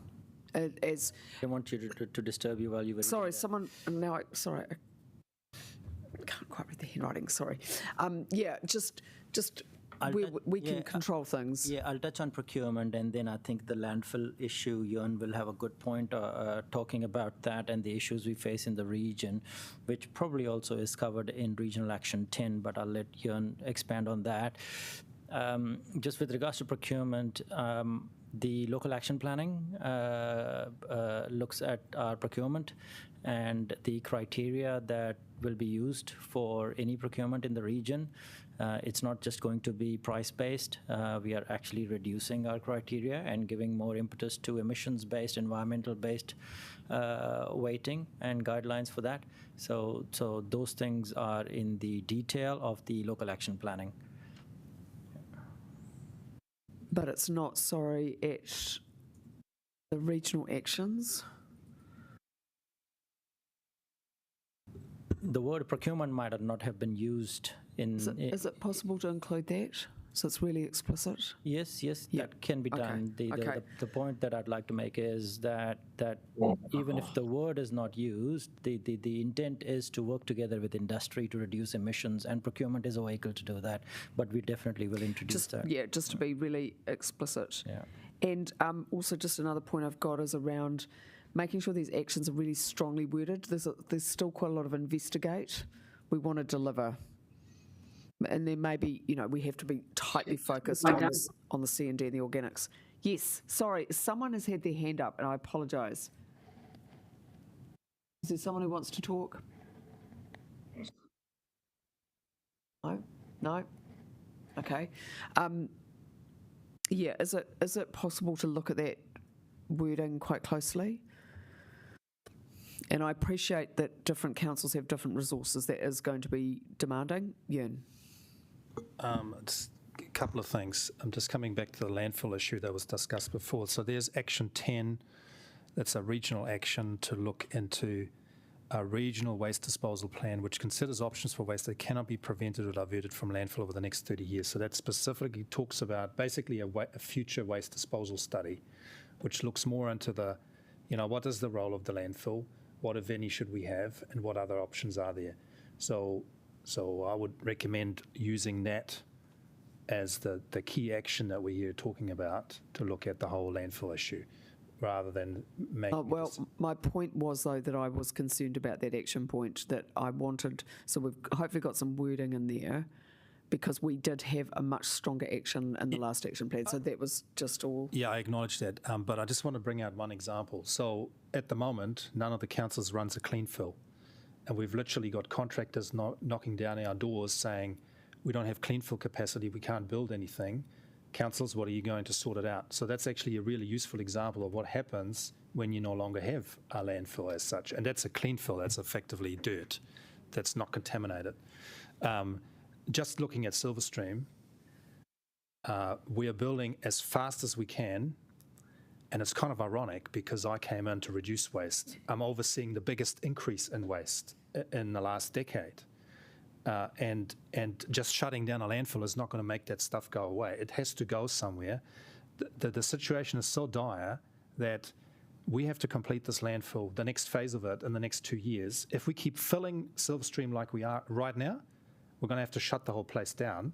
As I want you to disturb you while you were. Sorry, someone. Now, sorry, I can't quite read the handwriting. Sorry. Yeah, just we can control things. Yeah, I'll touch on procurement, and then I think the landfill issue, Jan will have a good point talking about that and the issues we face in the region, which probably also is covered in Regional Action 10, but I'll let Jan expand on that. Just with regards to procurement, the local action planning looks at our procurement and the criteria that will be used for any procurement in the region. It's not just going to be price-based. We are actually reducing our criteria and giving more impetus to emissions-based, environmental-based weighting and guidelines for that. So those things are in the detail of the local action planning. But it's not, sorry, at the regional actions. The word procurement might not have been used in. Is it possible to include that? So it's really explicit? Yes, Yeah. that can be done. The point that I'd like to make is that even if the word is not used, the intent is to work together with industry to reduce emissions, and procurement is a vehicle to do that. But we definitely will introduce that. Yeah, just to be really explicit. Yeah. And also just another point I've got is around making sure these actions are really strongly worded. There's still quite a lot of investigate. We want to deliver. And then maybe, we have to be tightly focused on the C&D and the organics. Yes, sorry, someone has had their hand up, and I apologise. Is there someone who wants to talk? No? Okay. Yeah, is it possible to look at that wording quite closely? And I appreciate that different councils have different resources. That is going to be demanding. Yeah. Just a couple of things. I'm just coming back to the landfill issue that was discussed before. So there's Action 10. That's a regional action to look into a regional waste disposal plan which considers options for waste that cannot be prevented or diverted from landfill over the next 30 years. So that specifically talks about basically a future waste disposal study, which looks more into the, what is the role of the landfill, what, if any, should we have, and what other options are there. So I would recommend using that as the key action that we're here talking about to look at the whole landfill issue, rather than making. Well, my point was, though, that I was concerned about that action point, that I wanted, so we've hopefully got some wording in there, because we did have a much stronger action in the last action plan. So that was just all. Yeah, I acknowledge that. But I just want to bring out one example. So at the moment, none of the councils runs a clean fill. And we've literally got contractors knocking down our doors saying, we don't have clean fill capacity, we can't build anything. Councils, what are you going to sort it out? So that's actually a really useful example of what happens when you no longer have a landfill as such. And that's a clean fill, that's effectively dirt that's not contaminated. Just looking at Silverstream, we are building as fast as we can, and it's kind of ironic because I came in to reduce waste. I'm overseeing the biggest increase in waste in the last decade. And just shutting down a landfill is not going to make that stuff go away. It has to go somewhere. The situation is so dire that we have to complete this landfill, the next phase of it, in the next 2 years. If we keep filling Silverstream like we are right now, we're going to have to shut the whole place down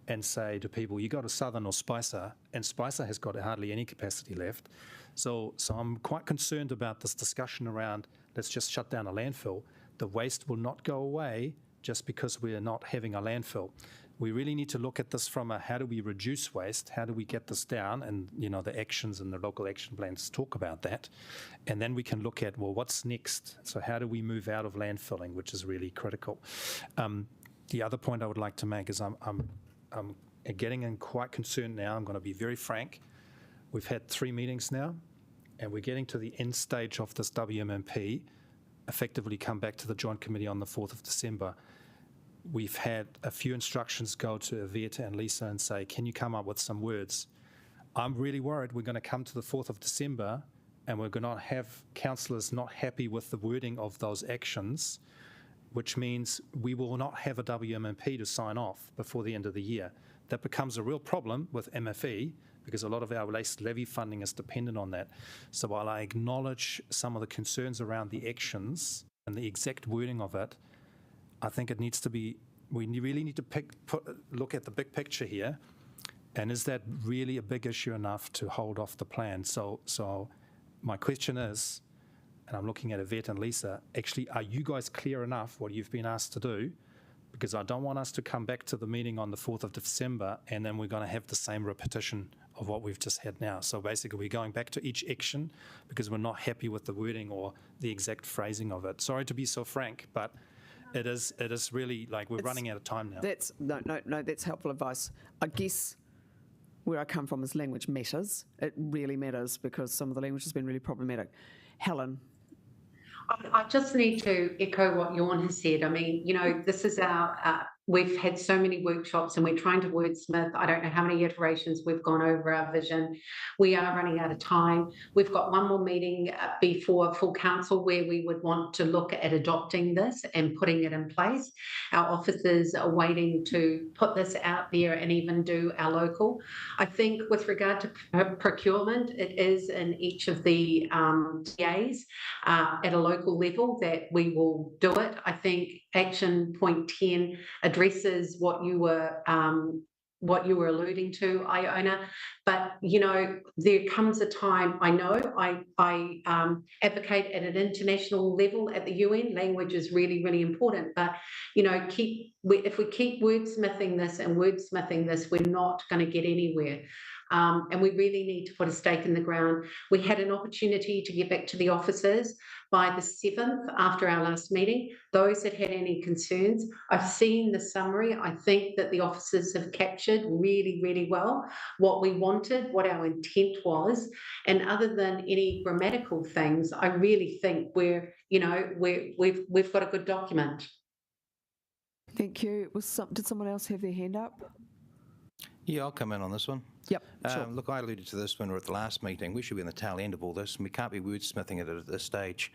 and say to people, you go to Southern or Spicer, and Spicer has got hardly any capacity left. So I'm quite concerned about this discussion around, let's just shut down a landfill. The waste will not go away just because we are not having a landfill. We really need to look at this from a, how do we reduce waste? How do we get this down? And, the actions and the local action plans talk about that. And then we can look at, well, what's next? So how do we move out of landfilling, which is really critical. The other point I would like to make is I'm getting in quite concerned now. I'm going to be very frank. We've had 3 meetings now, and we're getting to the end stage of this WMMP, effectively come back to the Joint Committee on the 4th of December. We've had a few instructions go to Yvette and Lisa and say, can you come up with some words? I'm really worried we're going to come to the 4th of December and we're going to have councillors not happy with the wording of those actions, which means we will not have a WMMP to sign off before the end of the year. That becomes a real problem with MFE because a lot of our waste levy funding is dependent on that. So while I acknowledge some of the concerns around the actions and the exact wording of it, I think it needs to be, we really need to look at the big picture here, and is that really a big issue enough to hold off the plan? So my question is, and I'm looking at Yvette and Lisa, actually, are you guys clear enough what you've been asked to do? Because I don't want us to come back to the meeting on the 4th of December and then we're going to have the same repetition of what we've just had now. So basically, we're going back to each action because we're not happy with the wording or the exact phrasing of it. Sorry to be so frank, but it is really like we're running out of time now. No, that's helpful advice. I guess where I come from is language matters. It really matters because some of the language has been really problematic. Helen. I just need to echo what Jorn has said. I mean, this is we've had so many workshops and we're trying to wordsmith. I don't know how many iterations we've gone over our vision. We are running out of time. We've got one more meeting before full council where we would want to look at adopting this and putting it in place. Our officers are waiting to put this out there and even do our local. I think with regard to procurement, it is in each of the TAs at a local level that we will do it. I think action point 10 addresses what you were alluding to, Iona. But there comes a time. I know I advocate at an international level at the UN. Language is really, really important. But if we keep wordsmithing this, we're not going to get anywhere. And we really need to put a stake in the ground. We had an opportunity to get back to the officers by the 7th after our last meeting. Those that had any concerns, I've seen the summary. I think that the officers have captured really, really well what we wanted, what our intent was. And other than any grammatical things, I really think we've got a good document. Thank you. Did someone else have their hand up? Yeah, I'll come in on this one. Yep, sure. Look, I alluded to this when we were at the last meeting. We should be in the tail end of all this, and we can't be wordsmithing it at this stage.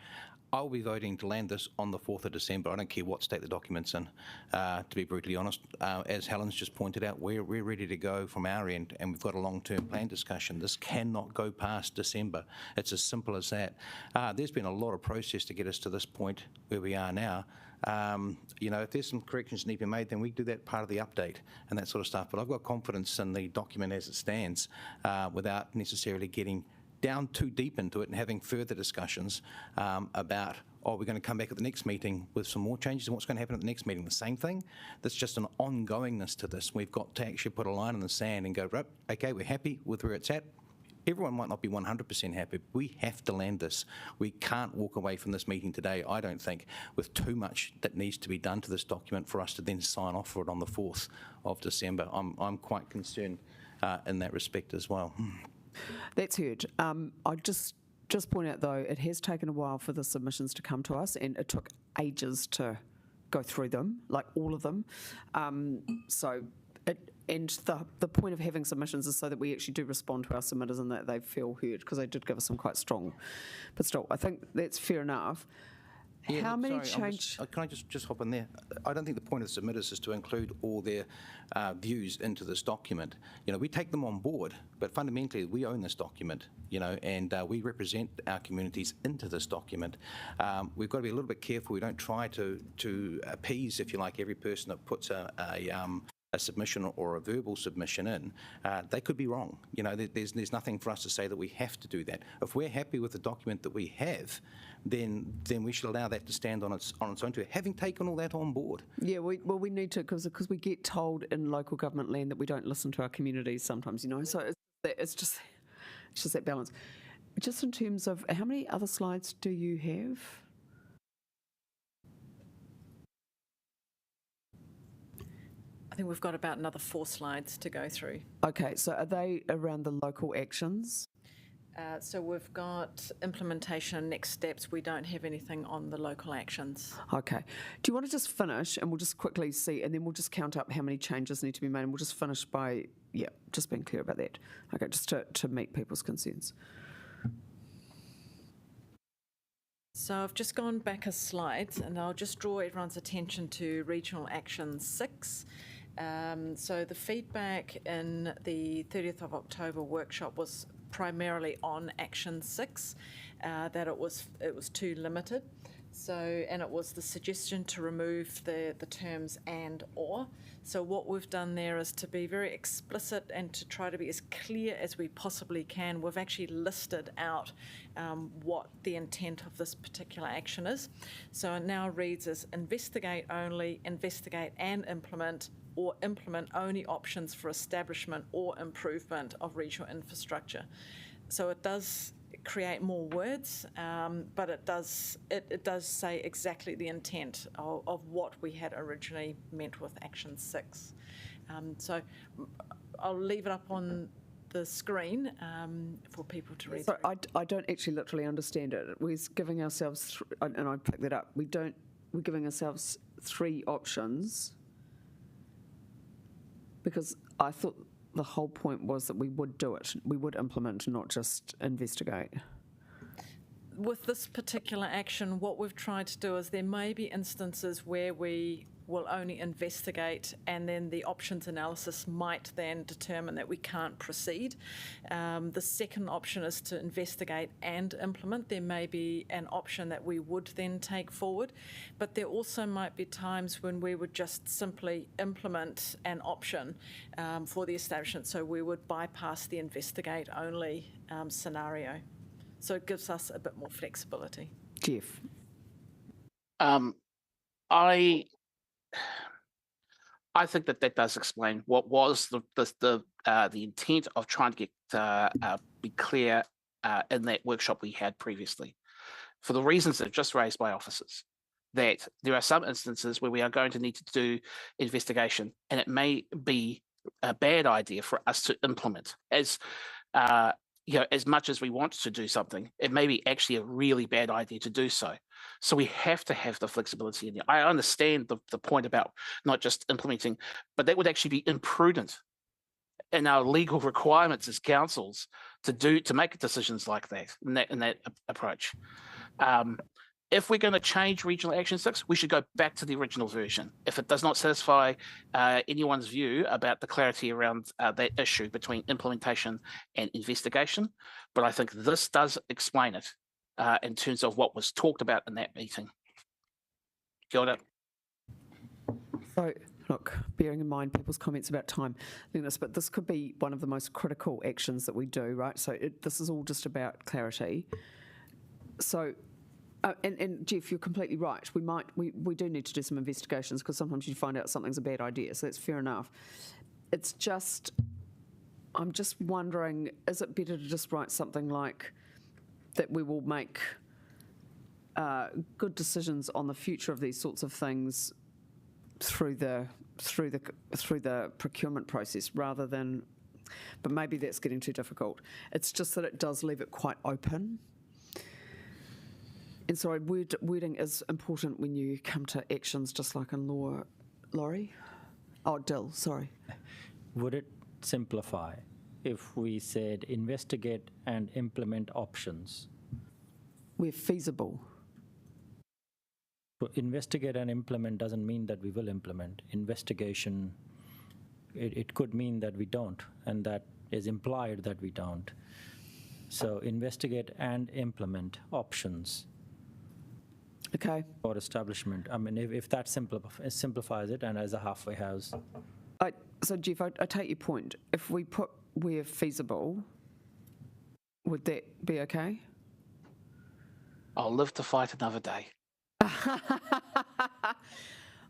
I'll be voting to land this on the 4th of December. I don't care what state the document's in, to be brutally honest. As Helen's just pointed out, we're ready to go from our end, and we've got a long-term plan discussion. This cannot go past December. It's as simple as that. There's been a lot of process to get us to this point where we are now. If there's some corrections need to be made, then we do that part of the update and that sort of stuff. But I've got confidence in the document as it stands without necessarily getting down too deep into it and having further discussions about, we're going to come back at the next meeting with some more changes and what's going to happen at the next meeting. The same thing. There's just an ongoingness to this. We've got to actually put a line in the sand and go, right, okay, we're happy with where it's at. Everyone might not be 100% happy. But we have to land this. We can't walk away from this meeting today, I don't think, with too much that needs to be done to this document for us to then sign off for it on the 4th of December. I'm quite concerned in that respect as well. That's heard. I just point out, though, it has taken a while for the submissions to come to us, and it took ages to go through them, like all of them. And the point of having submissions is so that we actually do respond to our submitters and that they feel heard, because they did give us some quite strong. But still, I think that's fair enough. Yeah, How many sorry, change? Can I just hop in there? I don't think the point of the submitters is to include all their views into this document. We take them on board, but fundamentally we own this document, and we represent our communities into this document. We've got to be a little bit careful. We don't try to appease, if you like, every person that puts a submission or a verbal submission in. They could be wrong. There's nothing for us to say that we have to do that. If we're happy with the document that we have, then we should allow that to stand on its own too, having taken all that on board. Yeah, we need to, because we get told in local government land that we don't listen to our communities sometimes, so it's just that balance. Just in terms of, how many other slides do you have? I think we've got about another 4 slides to go through. Okay, so are they around the local actions? So we've got implementation and next steps. We don't have anything on the local actions. Okay. Do you want to just finish, and we'll just quickly see, and then we'll just count up how many changes need to be made, and we'll just finish by, just being clear about that. Okay, just to meet people's concerns. So I've just gone back a slide, and I'll just draw everyone's attention to Regional Action 6. So the feedback in the 30th of October workshop was primarily on Action 6, that it was too limited. So, and it was the suggestion to remove the terms and or. So what we've done there is to be very explicit and to try to be as clear as we possibly can. We've actually listed out what the intent of this particular action is. So it now reads as investigate only, investigate and implement, or implement only options for establishment or improvement of regional infrastructure. So it does create more words, but it does say exactly the intent of what we had originally meant with Action 6. So I'll leave it up on the screen for people to read. So I don't actually literally understand it. We're giving ourselves, and I picked that up, we're giving ourselves 3 options, because I thought the whole point was that we would do it. We would implement, not just investigate. With this particular action, what we've tried to do is there may be instances where we will only investigate, and then the options analysis might then determine that we can't proceed. The second option is to investigate and implement. There may be an option that we would then take forward, but there also might be times when we would just simply implement an option for the establishment, so we would bypass the investigate only scenario. So it gives us a bit more flexibility. Jeff? I think that does explain what was the intent of trying to get be clear in that workshop we had previously, for the reasons that are just raised by officers, that there are some instances where we are going to need to do investigation, and it may be a bad idea for us to implement as much as we want to do something. It may be actually a really bad idea to do so. So we have to have the flexibility in there. I understand the point about not just implementing, but that would actually be imprudent in our legal requirements as councils to make decisions like that in that approach. If we're going to change Regional Action 6, we should go back to the original version. If it does not satisfy anyone's view about the clarity around that issue between implementation and investigation, but I think this does explain it in terms of what was talked about in that meeting. Kia ora. So, look, bearing in mind people's comments about time, but this could be one of the most critical actions that we do, right? So this is all just about clarity. So, and Jeff, you're completely right. We do need to do some investigations because sometimes you find out something's a bad idea. So that's fair enough. It's just, I'm just wondering, is it better to just write something like that we will make good decisions on the future of these sorts of things through the procurement process rather than, but maybe that's getting too difficult. It's just that it does leave it quite open. And so wording is important when you come to actions, just like in law. Laurie? Oh, Dill, sorry. Would it simplify if we said investigate and implement options? Where feasible. But investigate and implement doesn't mean that we will implement. Investigation, it could mean that we don't, and that is implied that we don't. So investigate and implement options. Okay. For establishment. I mean, if that simplifies it, and as a halfway house. So Jeff, I take your point. If we put where feasible, would that be okay? I'll live to fight another day.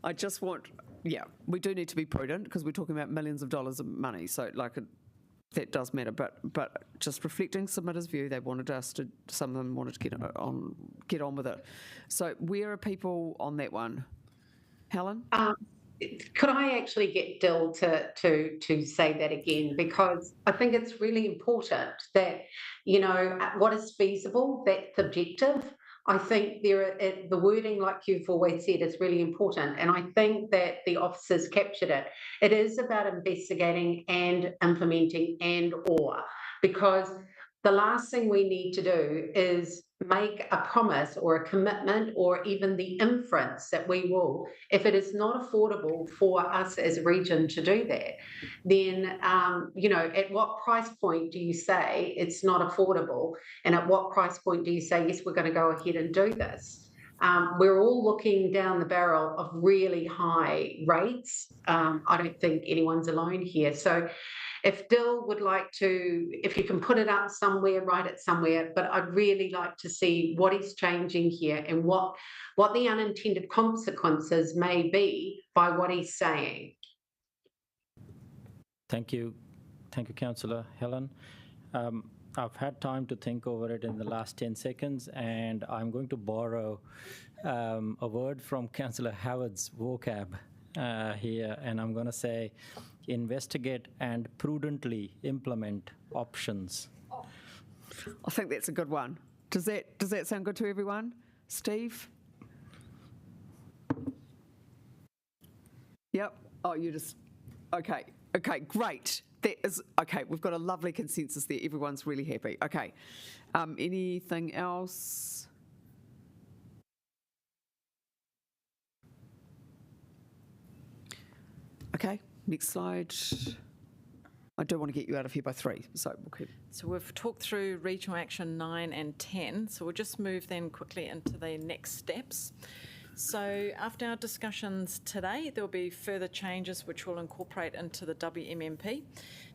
I just want, we do need to be prudent because we're talking about millions of dollars of money. So that does matter. But just reflecting submitters' view, they wanted us to. Some of them wanted to get on with it. So where are people on that one? Helen? Could I actually get Dill to say that again? Because I think it's really important that, what is feasible, that's objective. I think the wording, like you've always said, is really important. And I think that the officers captured it. It is about investigating and implementing and/or, because the last thing we need to do is make a promise or a commitment or even the inference that we will, if it is not affordable for us as a region to do that, then, at what price point do you say it's not affordable? And at what price point do you say, yes, we're going to go ahead and do this? We're all looking down the barrel of really high rates. I don't think anyone's alone here. So if Dill would like to, if you can put it up somewhere, write it somewhere, but I'd really like to see what is changing here and what the unintended consequences may be by what he's saying. Thank you, Councillor Helen. I've had time to think over it in the last 10 seconds, and I'm going to borrow a word from Councillor Howard's vocab here, and I'm going to say investigate and prudently implement options. I think that's a good one. Does that sound good to everyone? Steve? Yep. Oh, you just... Okay, great. That is... Okay, we've got a lovely consensus there. Everyone's really happy. Okay. Anything else? Okay, next slide. I do want to get you out of here by 3, so we'll keep. So we've talked through Regional Action 9 and 10, so we'll just move then quickly into the next steps. So after our discussions today, there will be further changes which we'll incorporate into the WMMP.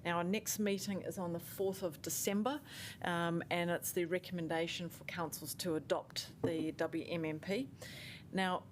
Now, our next meeting is on the 4th of December, and it's the recommendation for councils to adopt the WMMP. Now,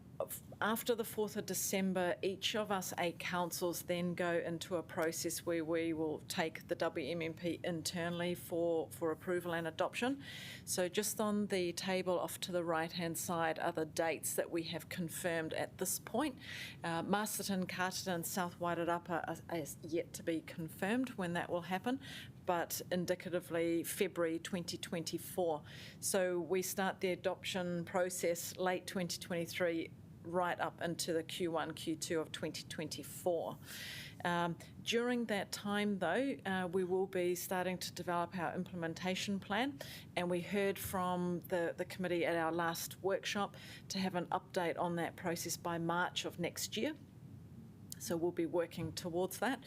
after the 4th of December, each of us 8 councils then go into a process where we will take the WMMP internally for approval and adoption. So just on the table off to the right-hand side are the dates that we have confirmed at this point. Masterton, Carterton and South Wairarapa are yet to be confirmed when that will happen, but indicatively February 2024. So we start the adoption process late 2023 right up into the Q1, Q2 of 2024. During that time, though, we will be starting to develop our implementation plan, and we heard from the committee at our last workshop to have an update on that process by March of next year. So we'll be working towards that.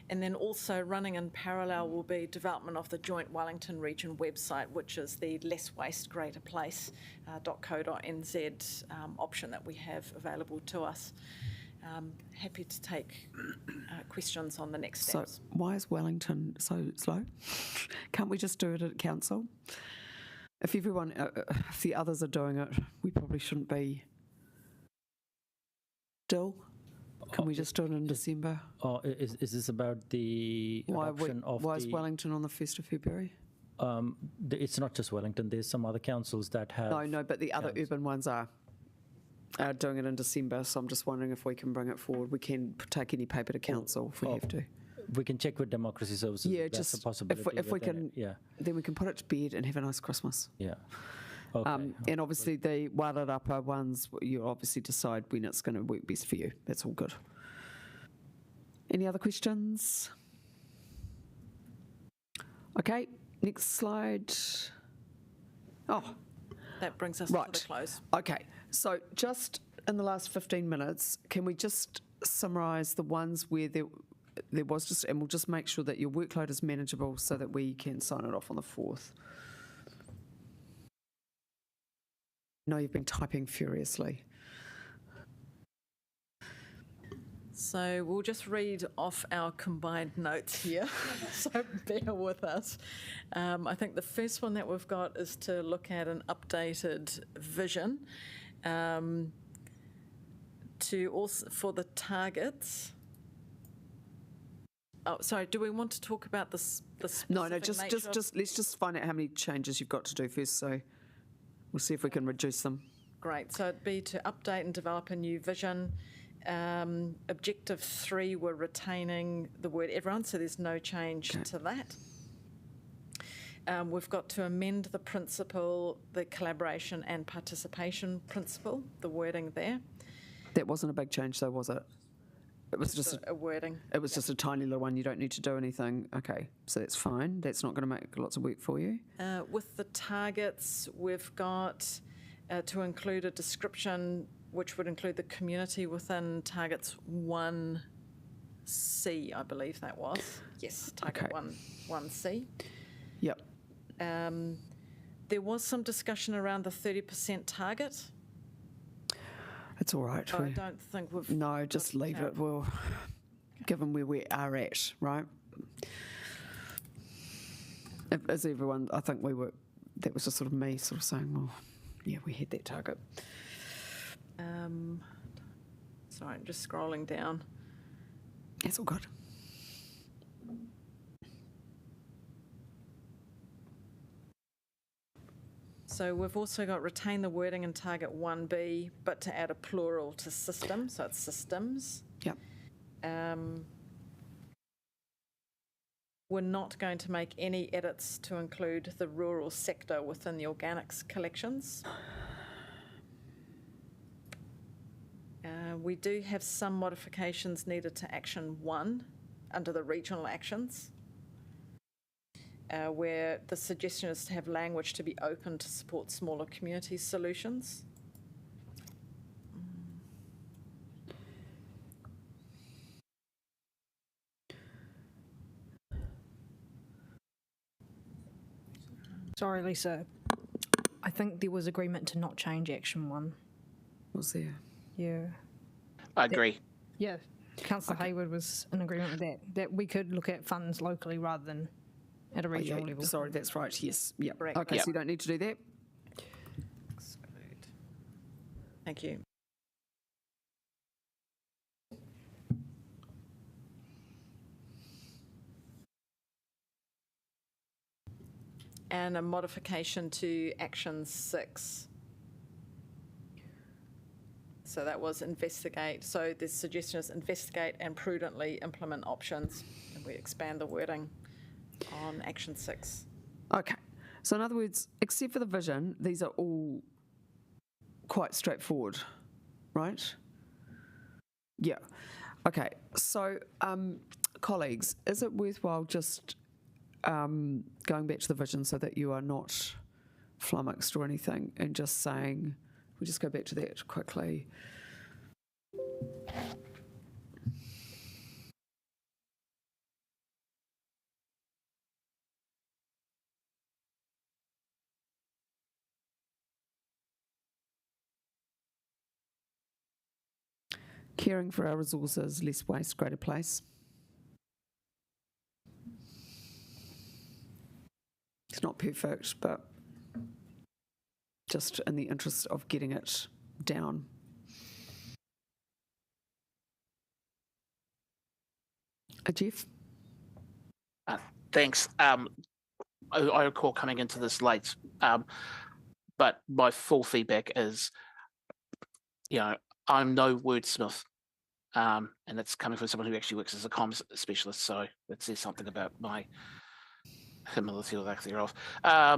And then also running in parallel will be development of the joint Wellington Region website, which is the Less Waste, Greater Place .co.nz option that we have available to us. Happy to take questions on the next steps. So why is Wellington so slow? Can't we just do it at council? If everyone, if the others are doing it, we probably shouldn't be. Still, can we just do it in December? Or is this about the adoption of why is Wellington on the 1st of February? It's not just Wellington. There's some other councils that have. No, but the other urban ones are doing it in December. So I'm just wondering if we can bring it forward. We can take any paper to council if we have to. We can check with Democracy Services. Yeah, That's just a possibility. if we can, then we can put it to bed and have a nice Christmas. Yeah. Okay. And obviously the Wairarapa ones, you obviously decide when it's going to work best for you. That's all good. Any other questions? Okay, next slide. Oh. That brings us to the close. Okay, so just in the last 15 minutes, can we just summarise the ones where there was just, and we'll just make sure that your workload is manageable so that we can sign it off on the 4th. I know you've been typing furiously. So we'll just read off our combined notes here, so bear with us. I think the first one that we've got is to look at an updated vision to also for the targets. Oh, sorry. Do we want to talk about this? No. Just let's just find out how many changes you've got to do first. So we'll see if we can reduce them. Great. So it'd be to update and develop a new vision. Objective 3, we're retaining the word everyone, so there's no change to that. We've got to amend the principle, the collaboration and participation principle, the wording there. That wasn't a big change, though, was it? It was just a wording. It was just a tiny little one. You don't need to do anything. Okay, so that's fine. That's not going to make lots of work for you. With the targets, we've got to include a description which would include the community within targets 1C, I believe that was. Yes, target 1C. Yep. There was some discussion around the 30% target. It's all right. I don't think we've... No, just leave it. Well, given where we are at, right? As everyone, I think we were... That was just sort of me sort of saying, well, yeah, we had that target. Sorry, I'm just scrolling down. It's all good. So we've also got retain the wording in target 1B, but to add a plural to system, so it's systems. Yep. We're not going to make any edits to include the rural sector within the organics collections. We do have some modifications needed to action 1 under the regional actions, where the suggestion is to have language to be open to support smaller community solutions. Sorry, Lisa. I think there was agreement to not change action 1. Was there? Yeah. I agree. Yeah. Councillor Hayward was in agreement with that we could look at funds locally rather than at a regional level. Sorry, that's right. Yes. Yep. Correct. Okay, Yep. so you don't need to do that. Exclude. Thank you. And a modification to action 6. So that was investigate. So the suggestion is investigate and prudently implement options. And we expand the wording on action 6. Okay. So in other words, except for the vision, these are all quite straightforward, right? Yeah. Okay. So, colleagues, is it worthwhile just going back to the vision so that you are not flummoxed or anything and just saying, we'll just go back to that quickly. Caring for our resources, less waste, greater place. It's not perfect, but just in the interest of getting it down. Jeff? Thanks. I recall coming into this late, but my full feedback is, I'm no wordsmith, and it's coming from someone who actually works as a comms specialist, so that says something about my humility or lack thereof. I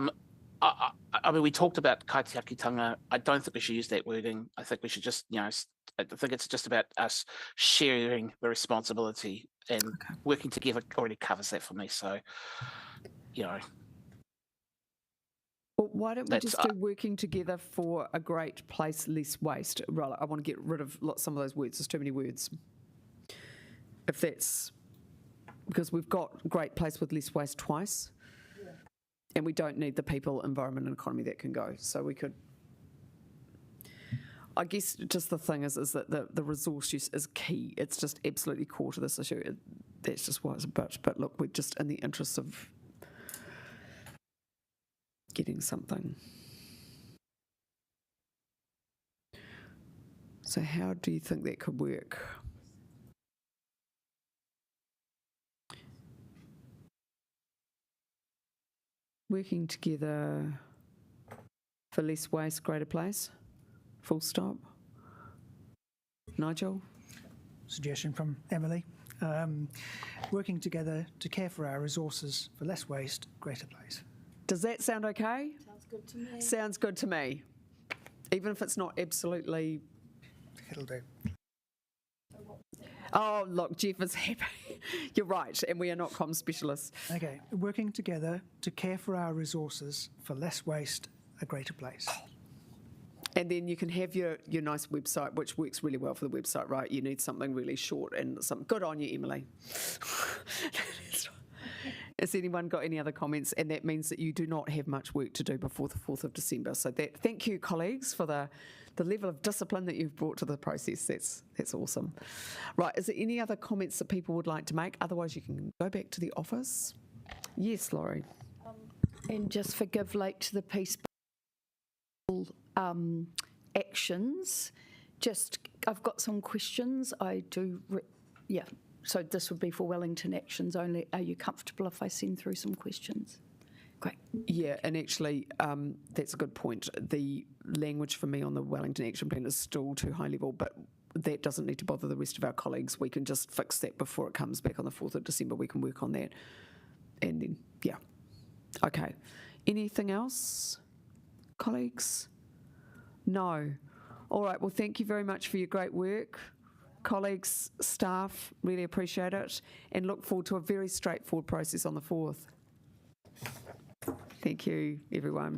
mean, we talked about kaitiakitanga. I don't think we should use that wording. I think we should just, I think it's just about us sharing the responsibility, and working together already covers that for me. So, Well, why don't we just do working together for a great place, less waste? Right, I want to get rid of some of those words. There's too many words. If that's because we've got great place with less waste twice, and we don't need the people, environment, and economy that can go. So we could. I guess just the thing is that the resource use is key. It's just absolutely core to this issue. That's just why it's a bit. But look, we're just in the interest of getting something. So how do you think that could work? Working together for less waste, greater place? Full stop. Nigel? Suggestion from Emily. Working together to care for our resources for less waste, greater place. Does that sound okay? Sounds good to me. Sounds good to me. Even if it's not absolutely... It'll do. Oh, look, Jeff is happy. You're right, and we are not comm specialists. Okay, working together to care for our resources for less waste, a greater place. And then you can have your nice website, which works really well for the website, right? You need something really short and something. Good on you, Emily. Has anyone got any other comments? And that means that you do not have much work to do before the 4th of December. So thank you, colleagues, for the level of discipline that you've brought to the process. That's awesome. Right, is there any other comments that people would like to make? Otherwise, you can go back to the office. Yes, Laurie. And just forgive late to the piece actions. I've got some questions. So this would be for Wellington actions only. Are you comfortable if I send through some questions? Great. Yeah, and actually, that's a good point. The language for me on the Wellington Action Plan is still too high level, but that doesn't need to bother the rest of our colleagues. We can just fix that before it comes back on the 4th of December. We can work on that. And then, yeah. Okay. Anything else, colleagues? No. All right, well, thank you very much for your great work. Colleagues, staff, really appreciate it, and look forward to a very straightforward process on the 4th. Thank you, everyone.